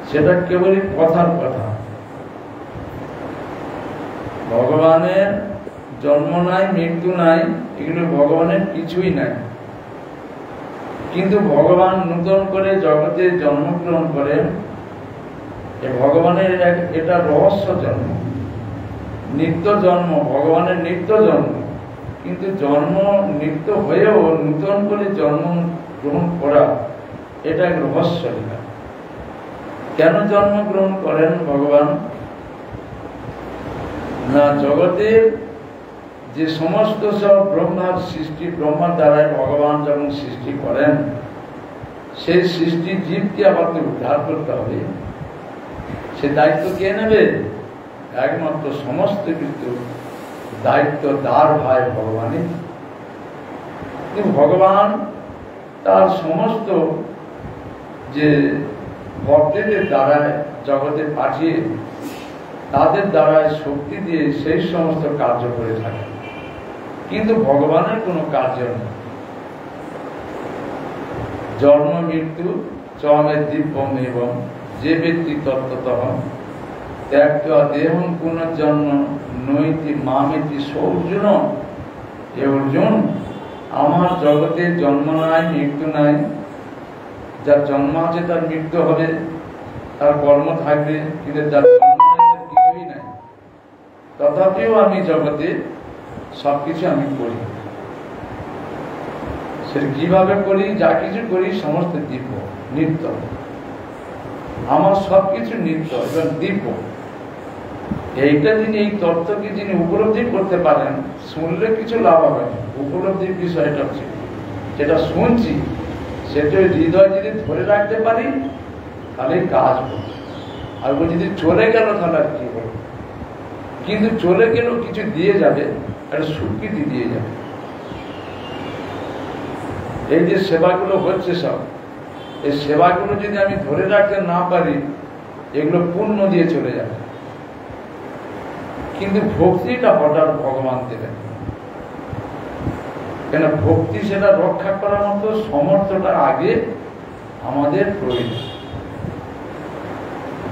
সেটা কেবলই কথার কথা। ভগবানের জন্ম নাই, মৃত্যু নাই, এগুলো ভগবানের কিছুই নাই। কিন্তু ভগবান নূতন করে জগতে জন্মগ্রহণ করেন। ভগবানের এটা রহস্য জন্ম, নিত্য জন্ম, ভগবানের নিত্য জন্ম। কিন্তু জন্ম নিত্য হয়েও নূতন করে জন্ম গ্রহণ করা এটা এক রহস্য। কেন জন্মগ্রহণ করেন ভগবান? না, জগতের যে সমস্ত সব ব্রহ্মার সৃষ্টি, ব্রহ্মার দ্বারাই ভগবান যখন সৃষ্টি করেন, সেই সৃষ্টি জীবকে আবার উদ্ধার করতে হবে। সে দায়িত্ব কে নেবে? একমাত্র সমস্ত কিছু দায়িত্ব দার ভাই ভগবানই। কিন্তু ভগবান তার সমস্ত যে ভক্তদের দ্বারায় জগতে পাঠিয়ে তাদের দ্বারায় শক্তি দিয়ে সেই সমস্ত কার্য করে থাকে। কিন্তু ভগবানের কোনো কার্য নেই। জন্ম মৃত্যু চমে দিব্যম এবং যে ব্যক্তি তত্ত্বতঃ ত্যাক্ত্বা দেহং পুনর্জন্ম নৈতি মামেতি সৌর্জুন। এ অর্জুন, আমার জগতে জন্ম নাই, মৃত্যু নাই। যার জন্ম আছে তার মৃত্যু হবে, তার কর্ম থাকবে, কিন্তু যার জন্ম নাই তার কিছুই নাই। তথাপিও আমি জগতে সবকিছু আমি করি। সেটা কিভাবে করি? যা কিছু করি সমস্ত দিব্য, নিত্য। আমার সবকিছু নিত্য এবং দিব্য। এইটা যিনি, এই তত্ত্বকে যিনি উপলব্ধি করতে পারেন, শুনলে কিছু লাভ হবে না। উপলব্ধির বিষয়টা হচ্ছে যেটা শুনছি সেটা হৃদয় যদি ধরে রাখতে পারি তাহলে কাজ হবে। আর ও যদি চলে গেল তাহলে আর কি হবে? কিন্তু চলে গেলেও কিছু দিয়ে যাবে, একটা স্বীকৃতি দিয়ে যাবে। এই যে সেবাগুলো হচ্ছে সব, এই সেবাগুলো যদি আমি ধরে রাখতে না পারি, এগুলো পুণ্য দিয়ে চলে যাবে। কিন্তু ভক্তিটা হঠাৎ ভগবান দেবেন, কেন ভক্তি সেটা রক্ষা করার মতো সমর্থটা আগে আমাদের প্রয়োজন।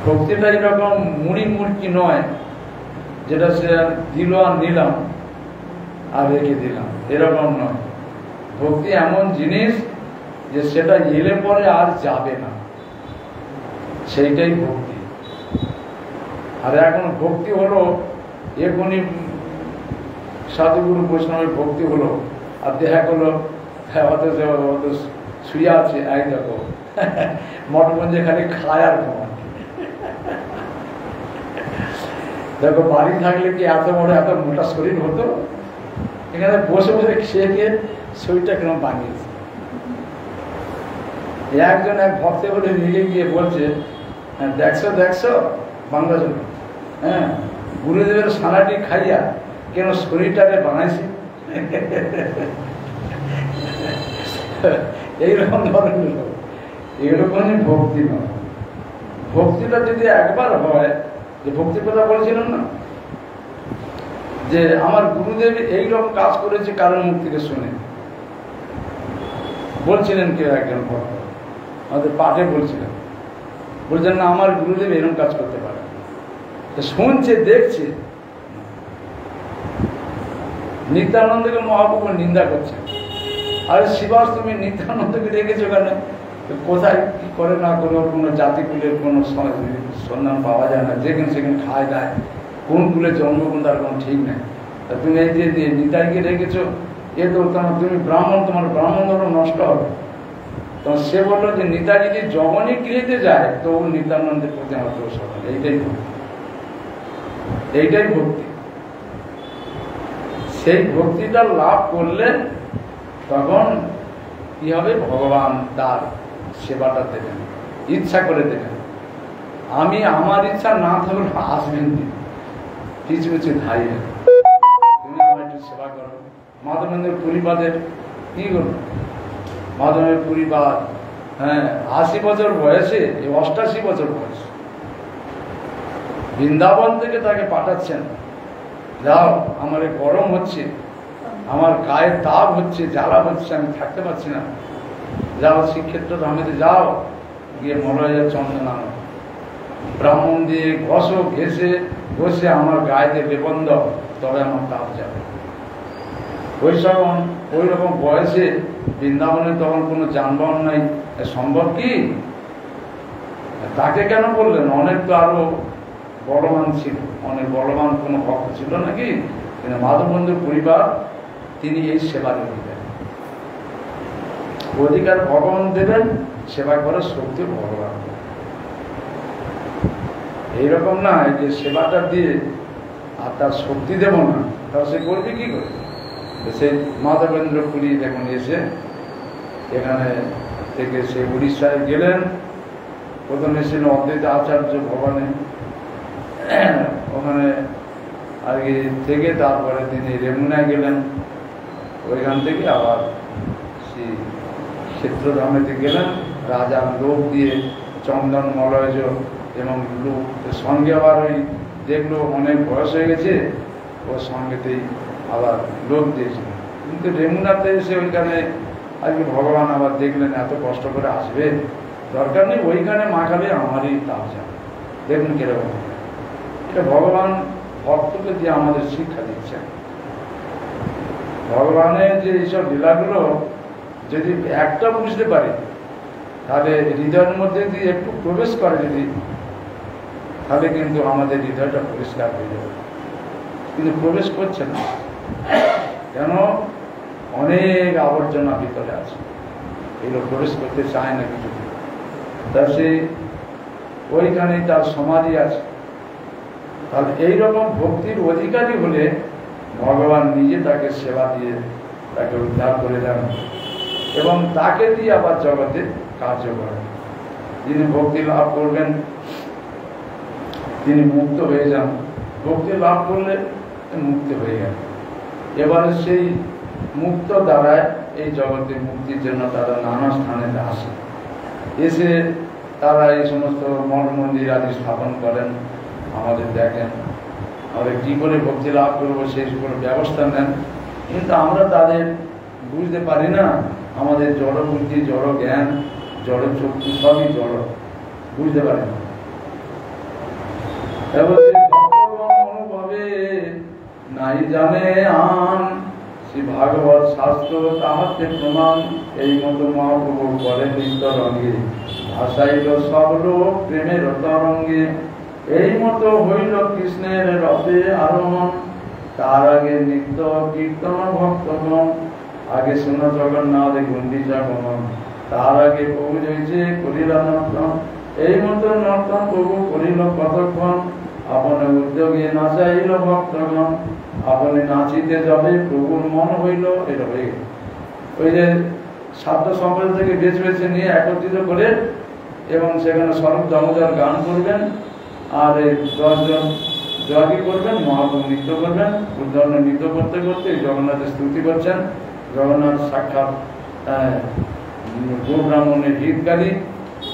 ভক্তিটা এরকম মুড়ি মুড়কি নয়, যেটা সে দিল আর নিলাম আর রেখে দিলাম, এরকম নয়। ভক্তি এমন জিনিস যে সেটা এলে পরে আর যাবে না, সেইটাই ভক্তি। আর এখন ভক্তি হলো এখনই সাধুগুরু বৈষ্ণবের ভক্তি হলো, আর দেখা করলো অত শুয়ে আছে, এই দেখো মঠগঞ্জে খালি খায় আর ঘুমায়। দেখো বাড়ি থাকলে কি এত বড় এত মোটা শরীর হতো? এখানে বসে বসে খেয়ে খেয়ে শরীরটা কেন বানিয়েছে। একজন এক ভক্তে বলে রেগে গিয়ে বলছে, দেখছো দেখছো বাংলা জন, হ্যাঁ গুরুদেবের সালাটি খাইয়া কেন শরীরটাকে বানাইছি। এইরকম ধরনের লোক, এইরকমই ভক্তি নয়। ভক্তিটা যদি একবার হয়, যে ভক্তির কথা বলছিলাম না, যে আমার গুরুদেব এইরকম কাজ করেছে কারণ মুখ থেকে শুনে বলছিলেন, কেউ একজন ভক্ত আমাদের পাঠে বলছিলেন, বলছেন না আমার গুরুদেব এরকম কাজ করতে পারে। শুনছে, দেখছে। নিত্যানন্দকে মহাপ্রভু নিন্দা করছে, আরে শিবাস তুমি নিত্যানন্দকে রেখেছো কেন? কোথায় কি করে না করে, ওর কোনো জাতিকুলের কোনো সন্ধান পাওয়া যায় না, যেখানে সেখানে খায় দেয়, কোন কুলে জন্মগ্রহণ তার কোনো ঠিক নেই। তা তুমি এই যে নিতাইকে রেখেছো, এ তো তুমি ব্রাহ্মণ, তোমার ব্রাহ্মণ ধর্ম নষ্ট হবে। তখন সে বললো যে নিতাই যদি যখনই গৃহীতে যায় তো নিত্যানন্দের প্রতি আমার দোষ হবে। এইটাই ভক্তি, এইটাই ভক্তি। সেই ভক্তিটা লাভ করলে তখন কি হবে? ভগবান তার সেবাটা দেবেন, ইচ্ছা করে দেবেন। আমি আমার ইচ্ছা না থাকলে আসবেন কিছু কিছু ধাই, তুমি আমার একটু সেবা করো। মাধবেন্দ্র পুরীবাদের কি করবো? মাধবের পুরীবাদ, হ্যাঁ ৮০ বছর বয়সে, ৮৮ বছর বয়স, বৃন্দাবন থেকে তাকে পাঠাচ্ছেন, যাও আমার গরম হচ্ছে, আমার গায়ের তাপ হচ্ছে, জ্বালা হচ্ছে, আমি থাকতে পারছি না, যাও শ্রীক্ষেত্র ধামেতে যাও, গিয়ে মলয়ের চন্দন আনো, ব্রাহ্মণ দিয়ে ঘষো, ঘেসে ঘষে আমার গায়েতে লেপন দাও, তবে আমার তাপ যাবে। ওই রকম বয়সে বৃন্দাবনে তখন কোনো যানবাহন নাই, সম্ভব কি? তাকে কেন বললেন? অনেক তো আরো বলবান ছিল, অনেক বলবান কোনো ভক্ত ছিল নাকি? কিন্তু মাধব বন্ধুর পরিবার তিনি এই সেবার অধিকার ভগবান দেবেন, সেবা করার শক্তি ভগবান। এইরকম না যে সেবাটা দিয়ে আর তার শক্তি দেব না, তাহলে সে করবে কি করে? সে মাধবেন্দ্র পুরী দেখুন এসে এখানে থেকে সে উড়িষ্যায় গেলেন। প্রথমে ছিল অদ্বৈত আচার্য ভবনে, ওখানে আর কি থেকে তারপরে তিনি রেমুনায় গেলেন। ওইখান থেকে আবার সেই ক্ষেত্রধামেতে গেলেন। রাজার লোক দিয়ে চন্দন মলয় এবং লোক সঙ্গে আবার ওই দেখলো অনেক বয়স হয়ে গেছে, ওর সঙ্গেতেই আবার লোক দিয়েছিলেন। কিন্তু রেমুনাতে এসে ওইখানে আর কি ভগবান আবার দেখলেন এত কষ্ট করে আসবে, দরকার নেই, ওইখানে মাখালে আমারই তাপ যাবে। দেখুন কিরকম এটা ভগবান ভক্তকে দিয়ে আমাদের শিক্ষা দিচ্ছেন। ভগবানের যে এইসব লীলাগুলো যদি একটা বুঝতে পারি, তাহলে হৃদয়ের মধ্যে যদি একটু প্রবেশ করে যদি, তাহলে কিন্তু আমাদের হৃদয়টা পরিষ্কার হয়ে যাবে। কিন্তু প্রবেশ করছে না কেন? অনেক আবর্জনা ভিতরে আছে, এগুলো প্রবেশ করতে চায় না কিছু। তার সেই ওইখানেই তার সমাধি আছে। তাহলে এইরকম ভক্তির অধিকারী হলে ভগবান নিজে তাকে সেবা দিয়ে তাকে উদ্ধার করে দেন এবং তাকে দিয়ে আবার জগতে কার্য করেন। যিনি ভক্তি লাভ করবেন তিনি মুক্ত হয়ে যান। ভক্তি লাভ করলে মুক্তি হয়ে গেল। এবারে সেই মুক্ত দ্বারায় এই জগতে মুক্তির জন্য তারা নানা স্থানে আসে, এসে তারা এই সমস্ত মঠ মন্দির আদি স্থাপন করেন। আমাদের দেখেন আমরা কি করে ভক্তি লাভ করবো সেই কোনো ব্যবস্থা নেন, কিন্তু আমরা তাদের বুঝতে পারি না। আমাদের জড় বুদ্ধি, জড় জ্ঞান, জড় চক্ষু সবই জড়, বুঝতে পারি না। অনুভবে নাই জানে আন শ্রী ভাগবত শাস্ত্র তাহাতে প্রমাণ। এই মতো মহাপ্রভু বলে নিত্য রঙ্গে ভাসাইল সব লোক প্রেমের তরঙ্গে। এই মতো হইল কৃষ্ণের রথে আরোহণ। তার আগে নিত্য কীর্তন ভক্তগণ। আগে শুনো জগন্নাথ গুন্ডিচা গমন। তার আগে প্রভু জয়ছে করিল নর্তন। এই মতো নর্তন প্রভু করিল কতক্ষণ। আপনে উদ্যোগে নাচাইল ভক্তগণ। আপনি নাচিতে যাবে প্রভুর মন হইল। এটা হয়ে গেল। ওই যে সাধ্য সম্প্রদায় থেকে বেছে বেছে নিয়ে একত্রিত করে এবং সেখানে স্বরূপ দামোদর গান করবেন, আর এই 10 জন জয়ী করবেন, মহাপ্রভু নৃত্য করবেন। উদ্ধারণ নৃত্য করতে করতে জগন্নাথের স্তুতি করছেন। জগন্নাথ সাক্ষাৎ গোব্রাহ্মণের হিতকারী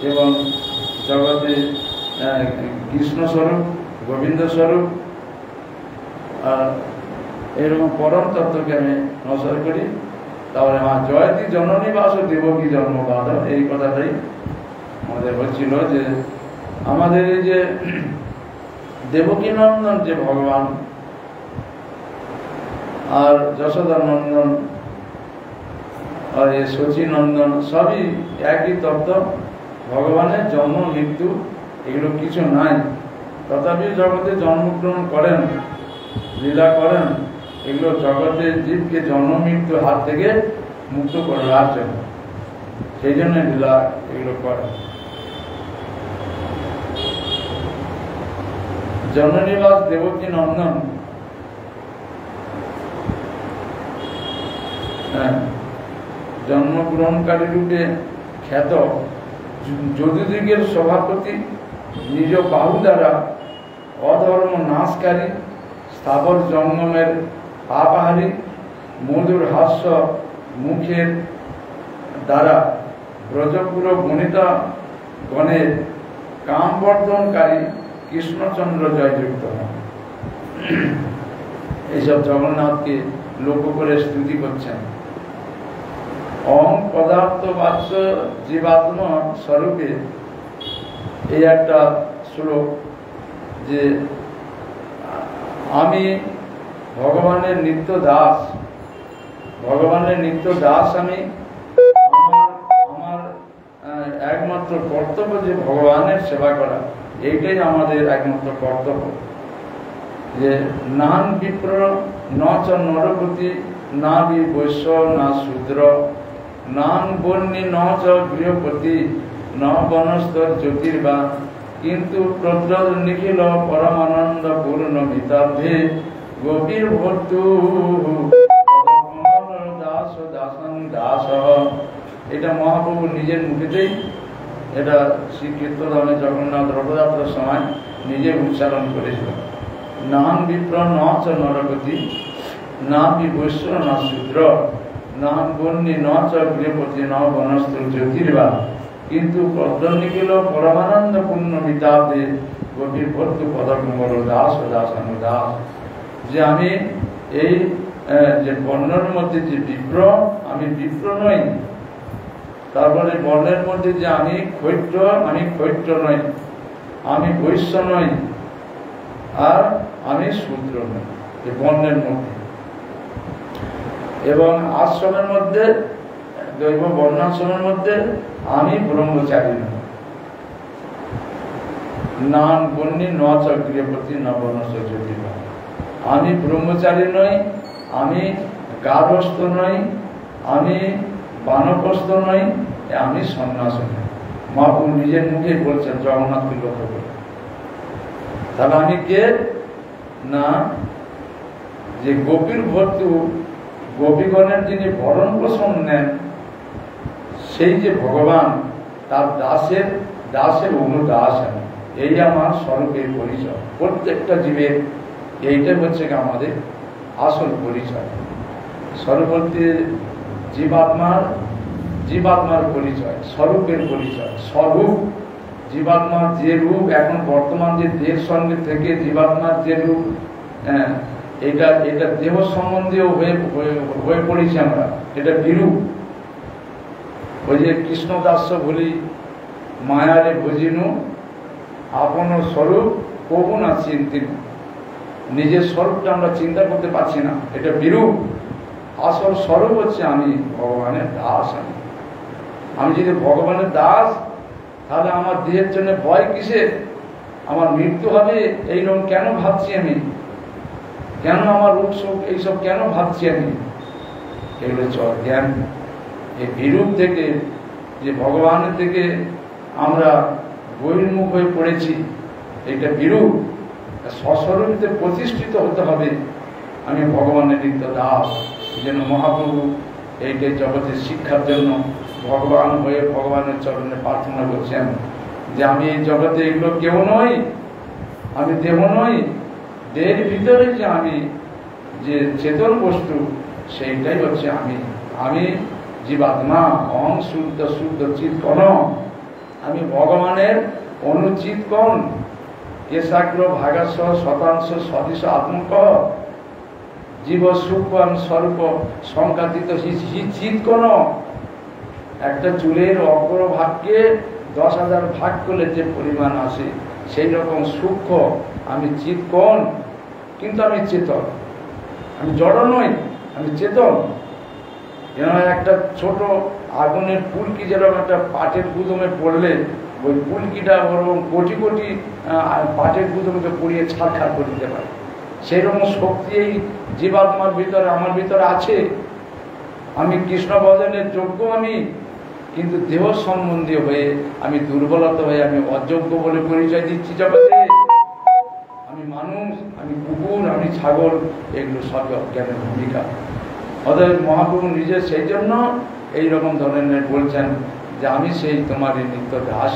এবং জগতে কৃষ্ণ স্বরূপ, গোবিন্দ স্বরূপ। আর এরকম পরম তত্ত্বকে আমি নজর করি। তারপরে জয়তী জননী বাস দেবকী জন্মবাদ, এই কথাটাই আমাদের হচ্ছিল যে আমাদের এই যে দেবকী নন্দন যে ভগবান আর যশোদা নন্দন আর এই শচী নন্দন সবই একই তত্ত্ব। ভগবানের জন্ম মৃত্যু এগুলো কিছু নাই, তথাপি জগতে জন্মগ্রহণ করেন, লীলা করেন। এগুলো জগতের জীবকে জন্ম মৃত্যুর হাত থেকে মুক্ত করার জন্য, সেই জন্য লীলা এগুলো করেন। জননিবাস দেবকী নন্দন জন্মগ্রহণকারী রূপে খ্যাত যদুযুগের সভাপতি, নিজ বাহু দ্বারা অধর্ম নাশকারী, স্থাবর জঙ্গমের পাপহারী, মধুর হাস্য মুখের দ্বারা ব্রজপুর বনিতা গণের কামবর্ধনকারী কৃষ্ণচন্দ্র জয়যুক্ত হন। এইসব জগন্নাথকে লক্ষ্য করে স্তুতি করছেন। অহং পদার্থ বাচ্য জীবাত্ম স্বরূপে এই একটা শ্লোক যে আমি ভগবানের নিত্য দাস, ভগবানের নিত্য দাস আমি, একমাত্র কর্তব্য যে ভগবানের সেবা করা, এইটাই আমাদের একমাত্র কর্তব্য। যে নান বিপ্র ন চ নরপতি না বি বৈশ্য না শূদ্র নান বন্যী ন চ গৃহপতি ন বনস্তর জ্যোতির্বা কিন্তু প্রদ্রদ নিখিল পরমানন্দ পূর্ণ মিতাব্ধে গোপীর ভর্তু দাস দাসন দাস। এটা মহাপ্রভু নিজের মুখেতেই এটা শ্রী কীর্তনে জগন্নাথ রথযাত্রার সময় নিজে উচ্চারণ করেছিল। নাম বিপ্র ন চ নরপতি না বি বৈশ্য না শূদ্র নাম বন্যী ন চ গৃহপতি ন বনস্ত্র জ্যোতির্বা কিন্তু প্রদ্রনিখিল পরমানন্দ পূর্ণ মিতাব্ধে গোপীর ভর্তু পদকমল দাস দাসানু দাস। যে আমি এই যে বর্ণের মধ্যে যে বিপ্র, আমি বিপ্র নই। তারপরে বর্ণের মধ্যে যে আমি ক্ষৈত্র নই, আমি বৈশ্য নই, আর আমি শূদ্র নই, এই বর্ণের মধ্যে। এবং আশ্রমের মধ্যে, দৈব বর্ণাশ্রমের মধ্যে আমি ব্রহ্মচারী নই। নান বন্যী ন চ গৃহপতি ন বনস্য জ্যোতির্বা। আমি ব্রহ্মচারী নই, আমি গার্হস্থ নই, আমি বানপ্রস্থ নই, আমি সন্ন্যাসী নই। মহাপ্রভু নিজের মুখেই বলছেন, জগন্নাথকে লক্ষ্য করে। তাহলে আমি কে? না, যে গোপীর ভর্তু, গোপীগণের যিনি ভরণ পোষণ নেন, সেই যে ভগবান, তার দাসের অনুদাস আমি। এই আমার স্বরূপের পরিচয়। প্রত্যেকটা জীবের এইটাই হচ্ছে আমাদের আসল পরিচয়। স্বরূপতে জীবাত্মার পরিচয়, স্বরূপের পরিচয়। স্বরূপ জীবাত্মার যে রূপ, এখন বর্তমান যে দেহের সঙ্গে থেকে জীবাত্মার যে রূপ, এটা দেহ সম্বন্ধীয় হয়ে পড়েছি আমরা, এটা বিরূপ। ওই যে কৃষ্ণদাস্য বলি মায়ারে ভজিনু আপন স্বরূপ কবু না চিন্তিনু। নিজের স্বরূপটা আমরা চিন্তা করতে পারছি না, এটা বিরূপ। আসল স্বরূপ হচ্ছে আমি ভগবানের দাস। আমি যদি ভগবানের দাস, তাহলে আমার দেহের জন্য ভয় কিসের? আমার মৃত্যু হবে এইরকম কেন ভাবছি আমি? কেন আমার রোগ শোক এইসব কেন ভাবছি আমি? এগুলো হচ্ছে অজ্ঞান। এই বিরূপ থেকে, যে ভগবানের থেকে আমরা বহির্মুখ হয়ে পড়েছি, এটা বিরূপ। স্বস্বরূপে প্রতিষ্ঠিত হতে হবে। আমি ভগবানের নিত্য দাস। যেন মহাপ্রভু এইটাই জগতের শিক্ষার জন্য ভগবান হয়ে ভগবানের চরণে প্রার্থনা করছেন যে আমি এই জগতে এগুলো কেউ নই, আমি দেহ নই। দেহের ভিতরে যে আমি, যে চেতন বস্তু, সেইটাই হচ্ছে আমি জীবাত্মা। অহং শুদ্ধ চিৎকণ। আমি ভগবানের অনুচিৎকণ। কেশাগ্র ভাগাস্ব শতাংশ সদৃশ আত্মক জীব সূক্ষ্ম স্বরূপ সংখ্যাতীত চিৎকণ। একটা চুলের অগ্রভাগকে 10,000 ভাগ করলে যে পরিমাণ আসে, সেই রকম সূক্ষ্ম আমি চিৎকণ। কিন্তু আমি চেতন, আমি জড় নই, আমি চেতন। যেন একটা ছোট আগুনের ফুলকি যেরকম একটা পাটের গুদমে পড়লে ওই ফুলকিটা ওরকম কোটি কোটি পাটের গুদমকে পুড়িয়ে ছাড়খাড় করে দিতে পারে, সেরকম শক্তি এই জীবাত্মার ভিতরে, আমার ভিতরে আছে। আমি কৃষ্ণ ভজনের যোগ্য আমি, কিন্তু দেহ সম্বন্ধীয় হয়ে আমি দুর্বলতা হয়ে আমি অযোগ্য বলে পরিচয় দিচ্ছি জগতে। আমি মানুষ, আমি কুকুর, আমি ছাগল, এগুলো সবই অজ্ঞানের ভূমিকা। অতএব মহাপ্রভু নিজে সেই জন্য এইরকম ধরনের বলছেন যে আমি সেই তোমার নিত্য দাস।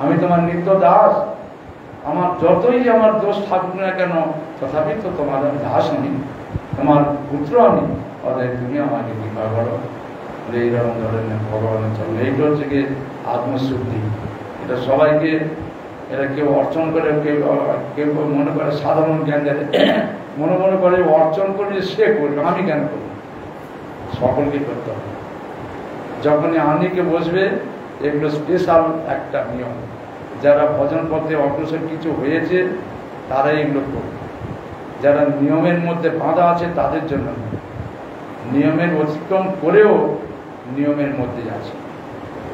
আমি তোমার নিত্য দাস। আমার যতই আমার দোষ থাকুক না কেন, তথাপি তো তোমার দাস আমি, তোমার পুত্র আমি। অতএব তুমি আমাকে কৃপা করো। এইরকম ধরনের ভগবানের চরণ, এইটা হচ্ছে কি আত্মশুদ্ধি। এটা সবাইকে, এটা কেউ অর্চন করে, কেউ মনে করে সাধারণ জ্ঞান দেয়, মনে করে অর্চন করলে সে করবে, আমি কেন করবো? সকলকে করতে হবে। যখনই আনিকে বসবে, এগুলো স্পেশাল একটা নিয়ম। যারা ভজন পথে অগ্রসর কিছু হয়েছে তারা এগুলো করবে। যারা নিয়মের মধ্যে বাঁধা আছে তাদের জন্য, নিয়মের অতিক্রম করেও নিয়মের মধ্যে আছে,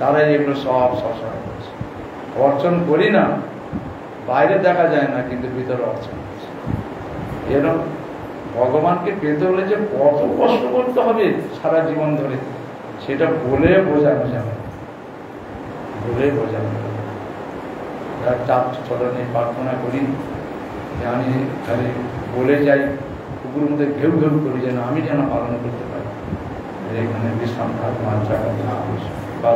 তারাই এগুলো সব সবসময় করছে। অর্চন করি না, বাইরে দেখা যায় না, কিন্তু ভিতরে অর্চন করছে। এরকম ভগবানকে পেতে হলে যে কত কষ্ট করতে হবে সারা জীবন ধরে, সেটা বলে বোঝানো যাবে, বলে বোঝানো যাবে। চাপ চরণে প্রার্থনা করি যে আমি খালি বলে যাই, কুকুর মধ্যে ঘেউ ঘেউ করি, যেন আমি যেন পালন করতে পারি। এখানে বিশ্রাম থাক মাঞ্চা বা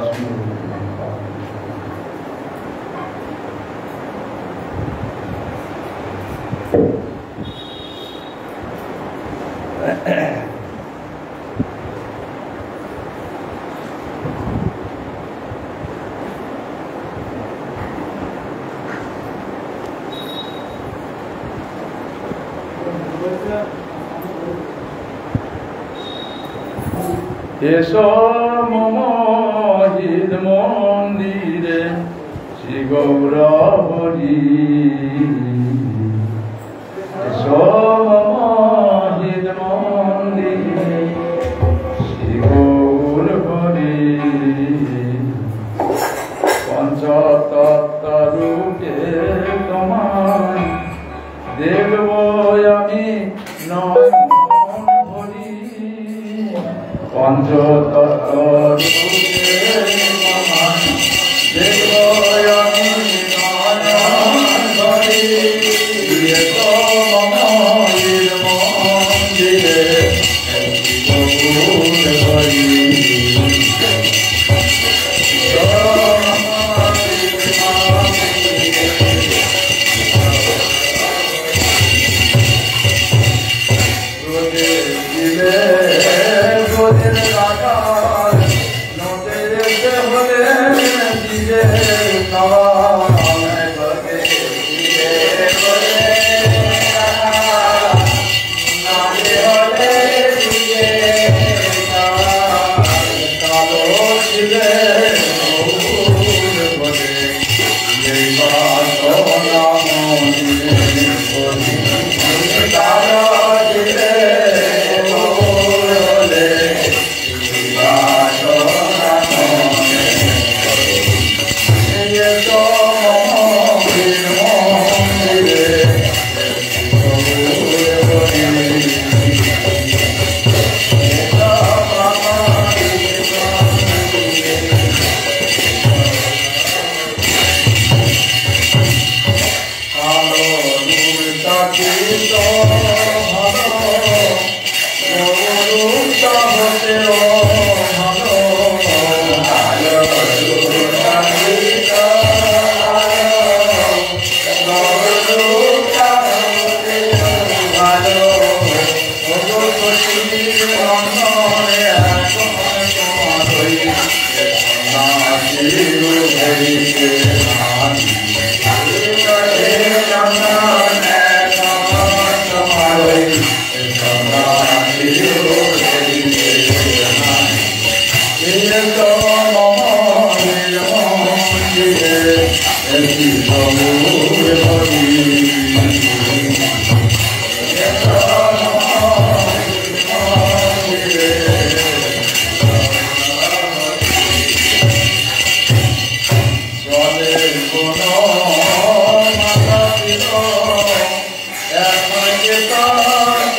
এসো মম হৃদ মন্দিরে শ্রী গৌর হরি, এসো মম হৃদ মন্দিরে শ্রী গৌর হরি। পঞ্চতত্ত্ব রূপে তোমার দেখব আমি নয়ন ভরি, পঞ্চতত্ত্ব রূপে তোমার দেখব আমি নয়ন ভরি। এসো মম হৃদ মন্দিরে Gour Hari,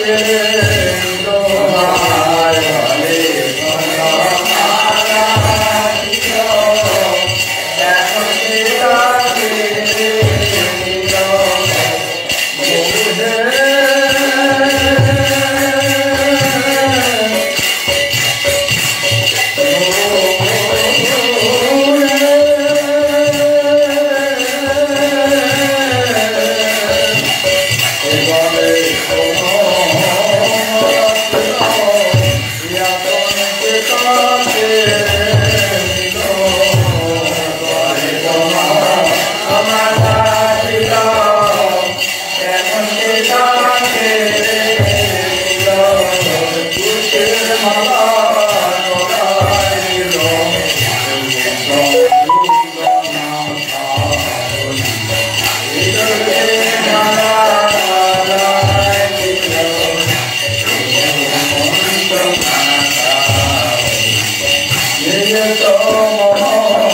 Jai Jai Ram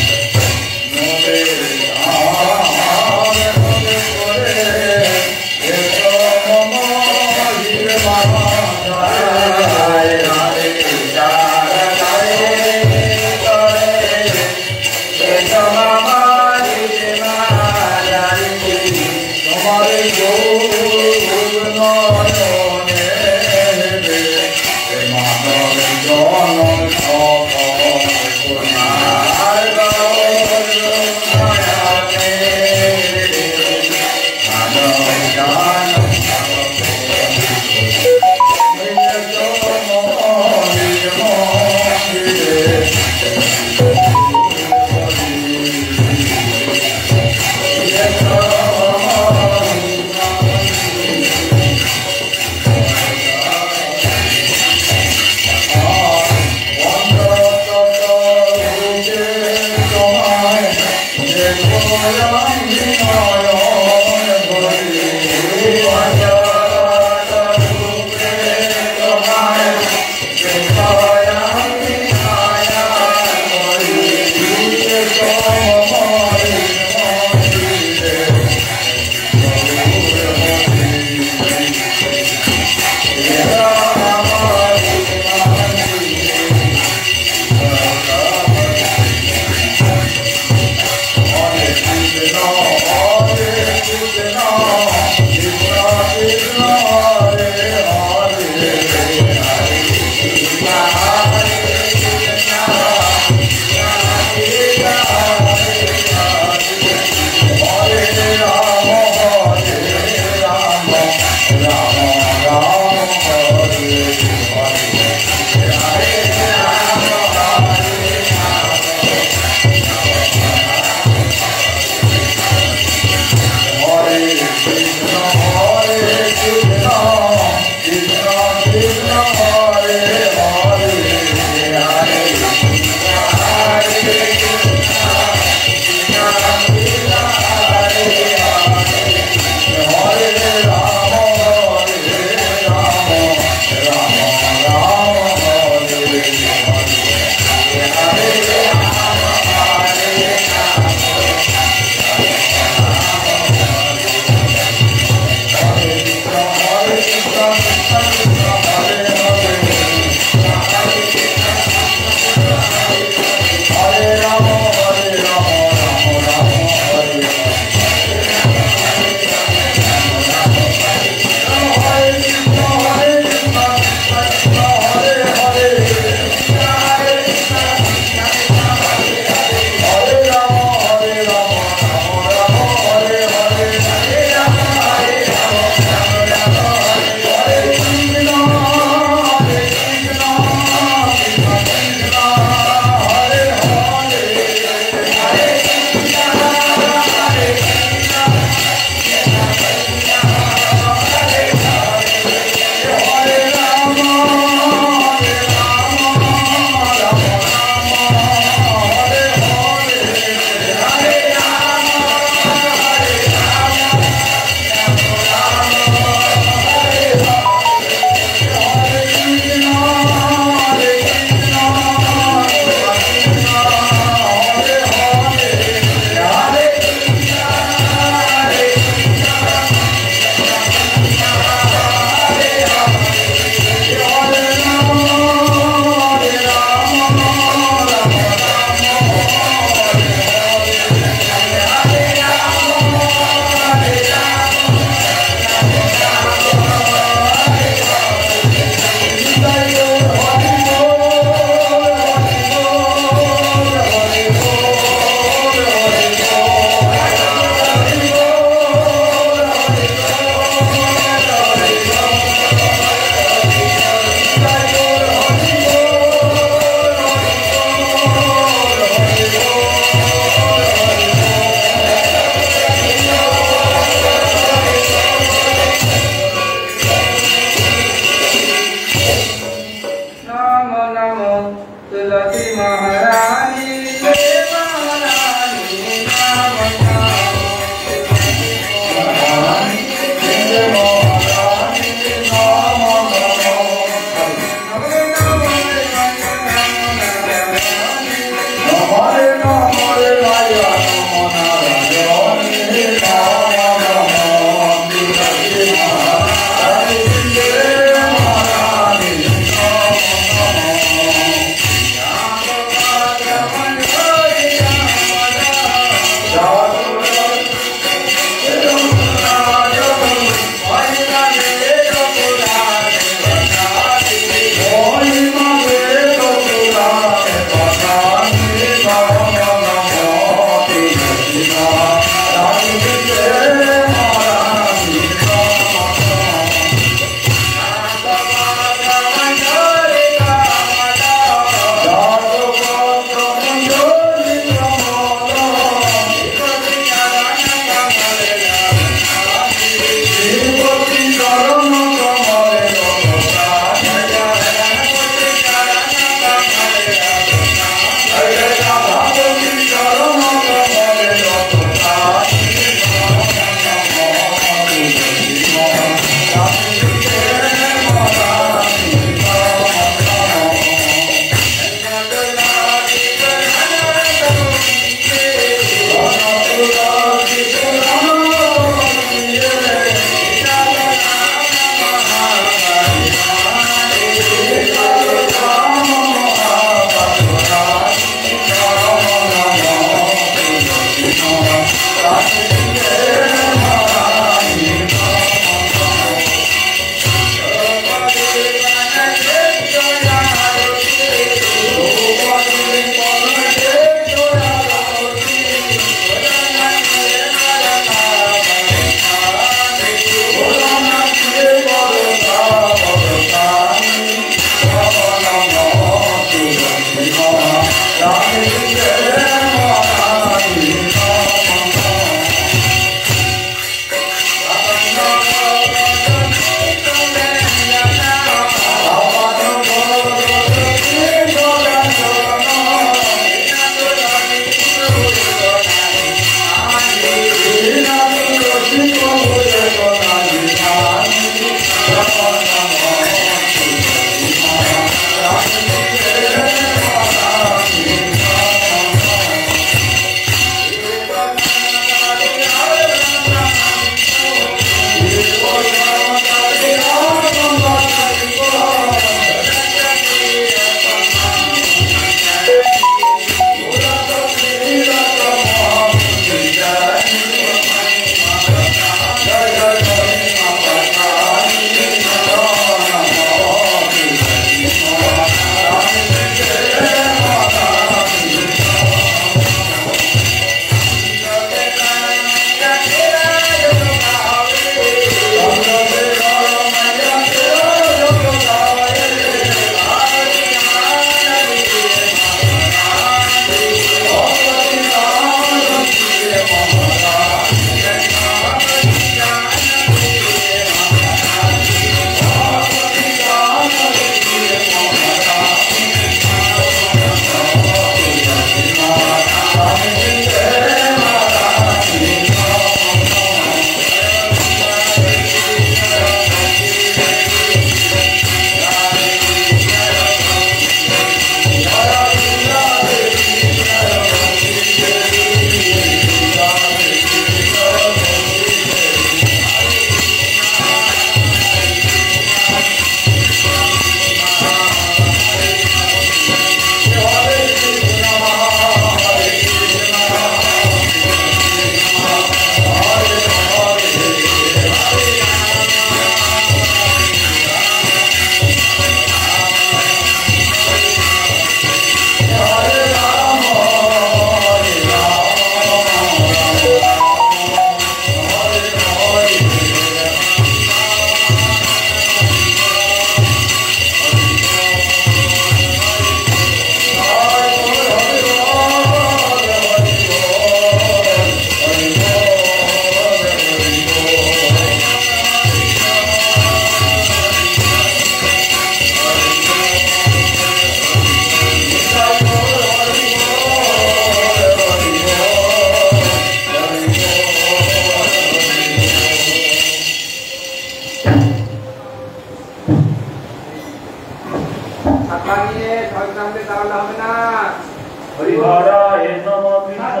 হরিহরায় নমঃ কৃষ্ণ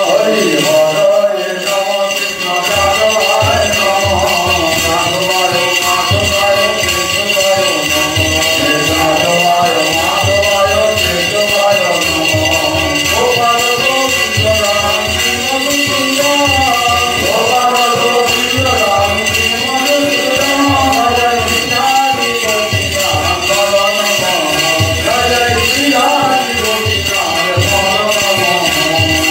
হরিহরায় নমঃ কৃষ্ণ যাদবায় নমঃ মাধবায় মাধবায় কৃষ্ণায় নমঃ যাদবায় মাধবায় কৃষ্ণায় নমঃ গোপাল গোবিন্দ রাম কৃষ্ণ গোবিন্দ গোপাল গোবিন্দ রাম কৃষ্ণ গোবিন্দ জয় বিহারি গোবিন্দ নমঃ জয় বিহারি গোবিন্দ নমঃ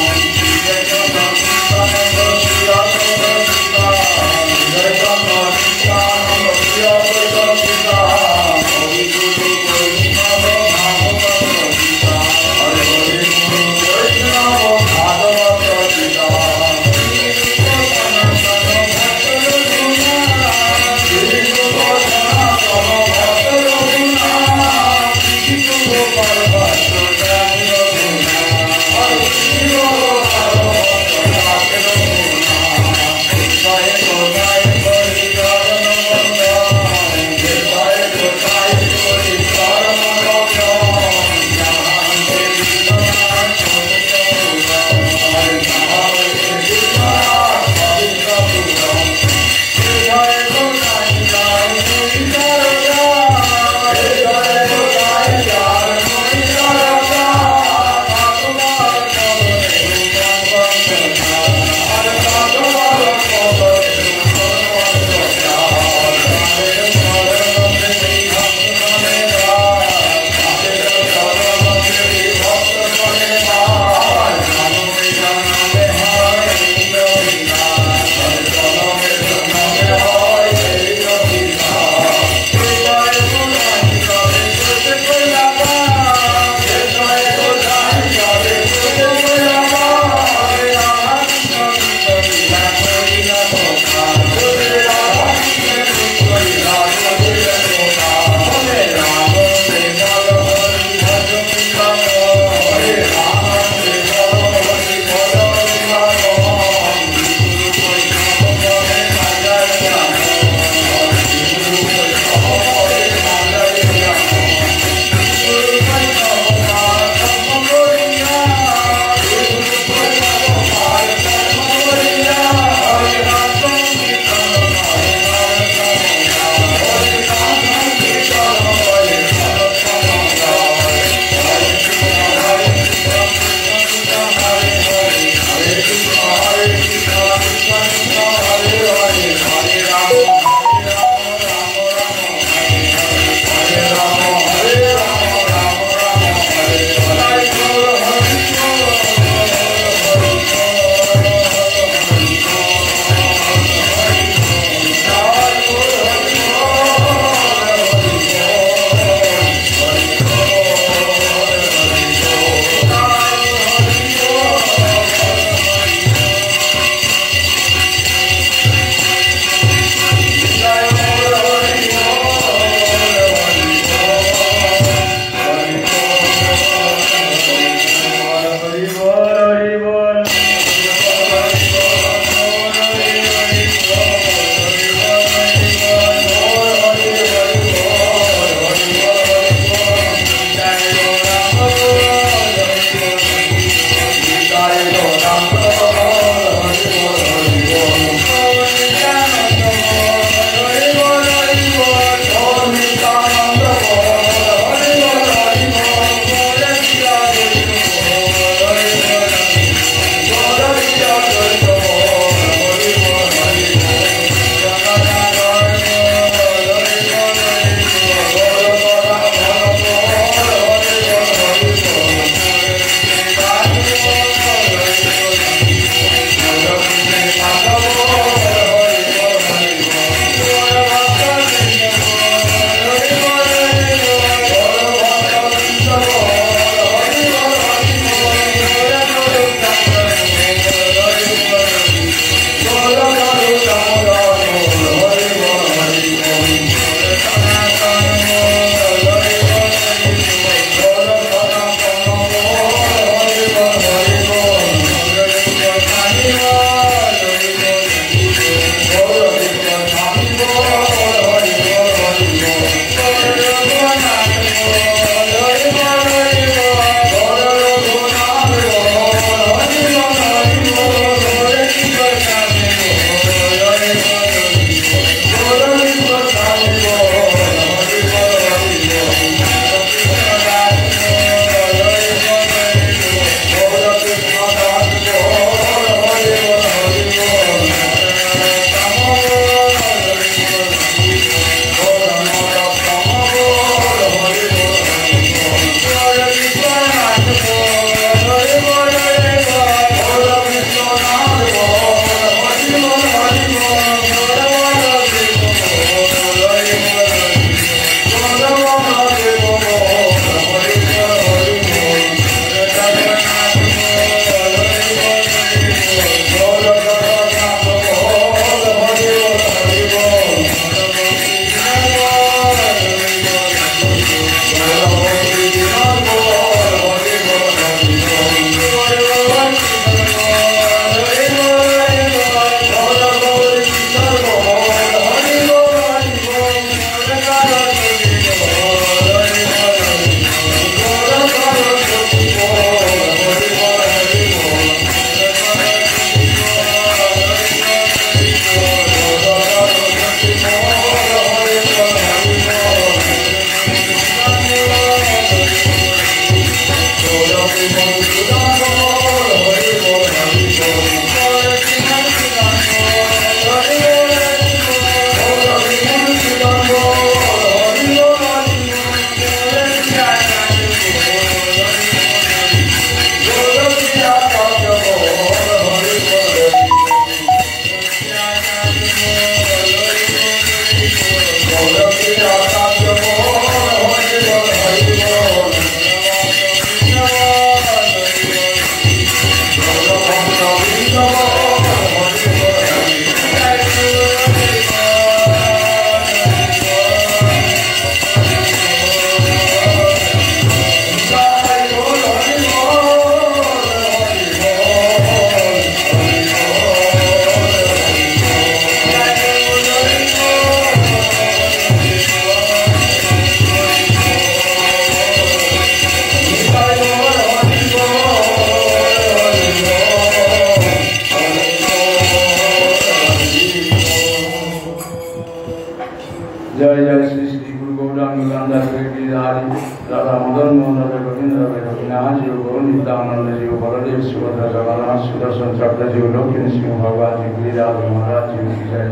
जय जय श्री श्री गुरु गौरांग रामदास गिरिधारी राधा मदन मोहन राधा गोविंद राधा रघुनाथ जी गौर नित्यानंद जी बलदेव सुभद्रा जगन्नाथ सुदर्शन चक्र जी लक्ष्मी सिंह भगवान जी गिरिराज महाराज जी की जय।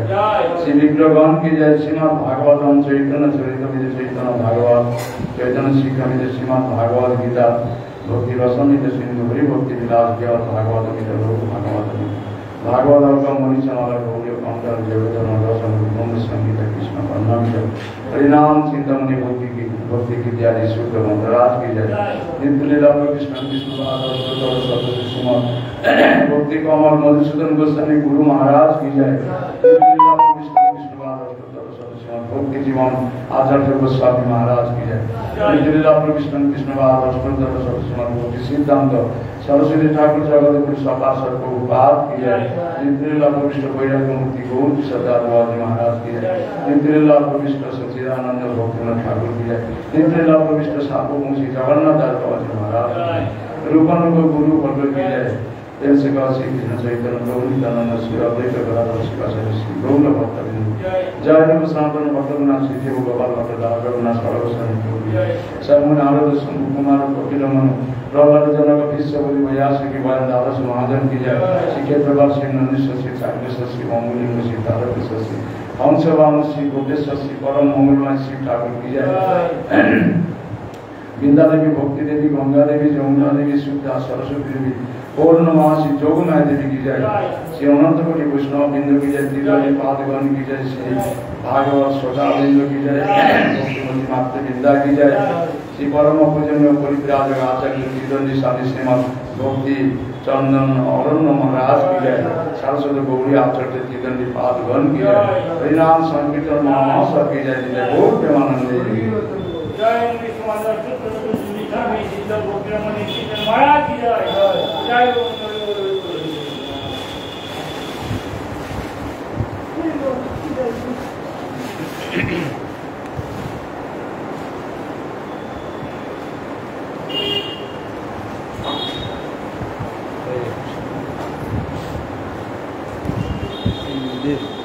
श्री विग्रहगण की जय। श्रीमद् भागवतम चैतन्य चरितमृत चैतन्य भागवत चैतन्य शिक्षामृत श्रीमद् भागवत गीता भक्ति रसमृत सिंधु हरि भक्ति विलास देव भागवत गीता लोक भागवत भागवत और मनीषमाला गौरी कंकर जगतन रसन ब्रह्म संगीत कृष्ण वर्णन हरिनाम चिंतन भक्ति की इत्यादि शुद्ध मंत्राज की जय। नित्य लीला कृष्ण कृष्ण भक्ति कमल मधुसूदन गोस्वामी गुरु महाराज की जय। भक्ति जीवन आचार्य गोस्वामी महाराज की जय। नित्य लीला कृष्ण कृष्ण भक्ति सिद्धांत सरस्वती ठाकुर जगत सपासर को उपाद की जय। नित्य प्रविष्ट वैराग्य मुक्ति गौर सरदार बाबा महाराज की जय। नित्य प्रविष्ट सच्चिदानंद भक्तिनाथ ठाकुर की जय। नित्य प्रविष्ट सापोमुषी जगन्नाथ दास बाबा महाराज की जय। रूपानुग गुरु वर्ग की जय। श्री कृष्ण चैतन्य गौर नित्यानंद श्री अद्वैत गदाधर शिवाचार्य श्री गौर भक्त जय देव सनातन भक्तनाथ श्री देव गोपाल भक्त रघुनाथ सर्वस्वामी सर्व नारद शंभु कुमार कपिल मनु प्रहलाद जनक विश्वबली व्यास की वायन दास महाजन की जय। श्री क्षेत्रपाल श्री नंदीश्वर श्री चांदेश्वर श्री मंगलिंग श्री तारकेश्वर श्री हंसवाम श्री गोपेश्वर श्री परम मंगलमय श्री ठाकुर की जय। बिंदा देवी भक्ति देवी गंगा देवी जमुना देवी शुद्धा सरस्वती देवी पूर्णमा श्री जोगनाय देवी की जय। श्री अनंत कोटि वैष्णव बिंदु की जय। त्रिलोकी पादगण की जय। श्री भागवत श्रोता बिंदु की जय। भक्तिमती मातृ बिंदा की जय। श्री परम पूजनीय परिव्राजक आचार्य त्रिदंडी स्वामी श्रीमद भक्ति चंदन अरण्य महाराज की जय। सरस्वती गौरी आचार्य त्रिदंडी पादगण की जय। हरिनाम संकीर्तन महासव की जय। जय गौर प्रेमानंद जय महाराज की जय। जय देव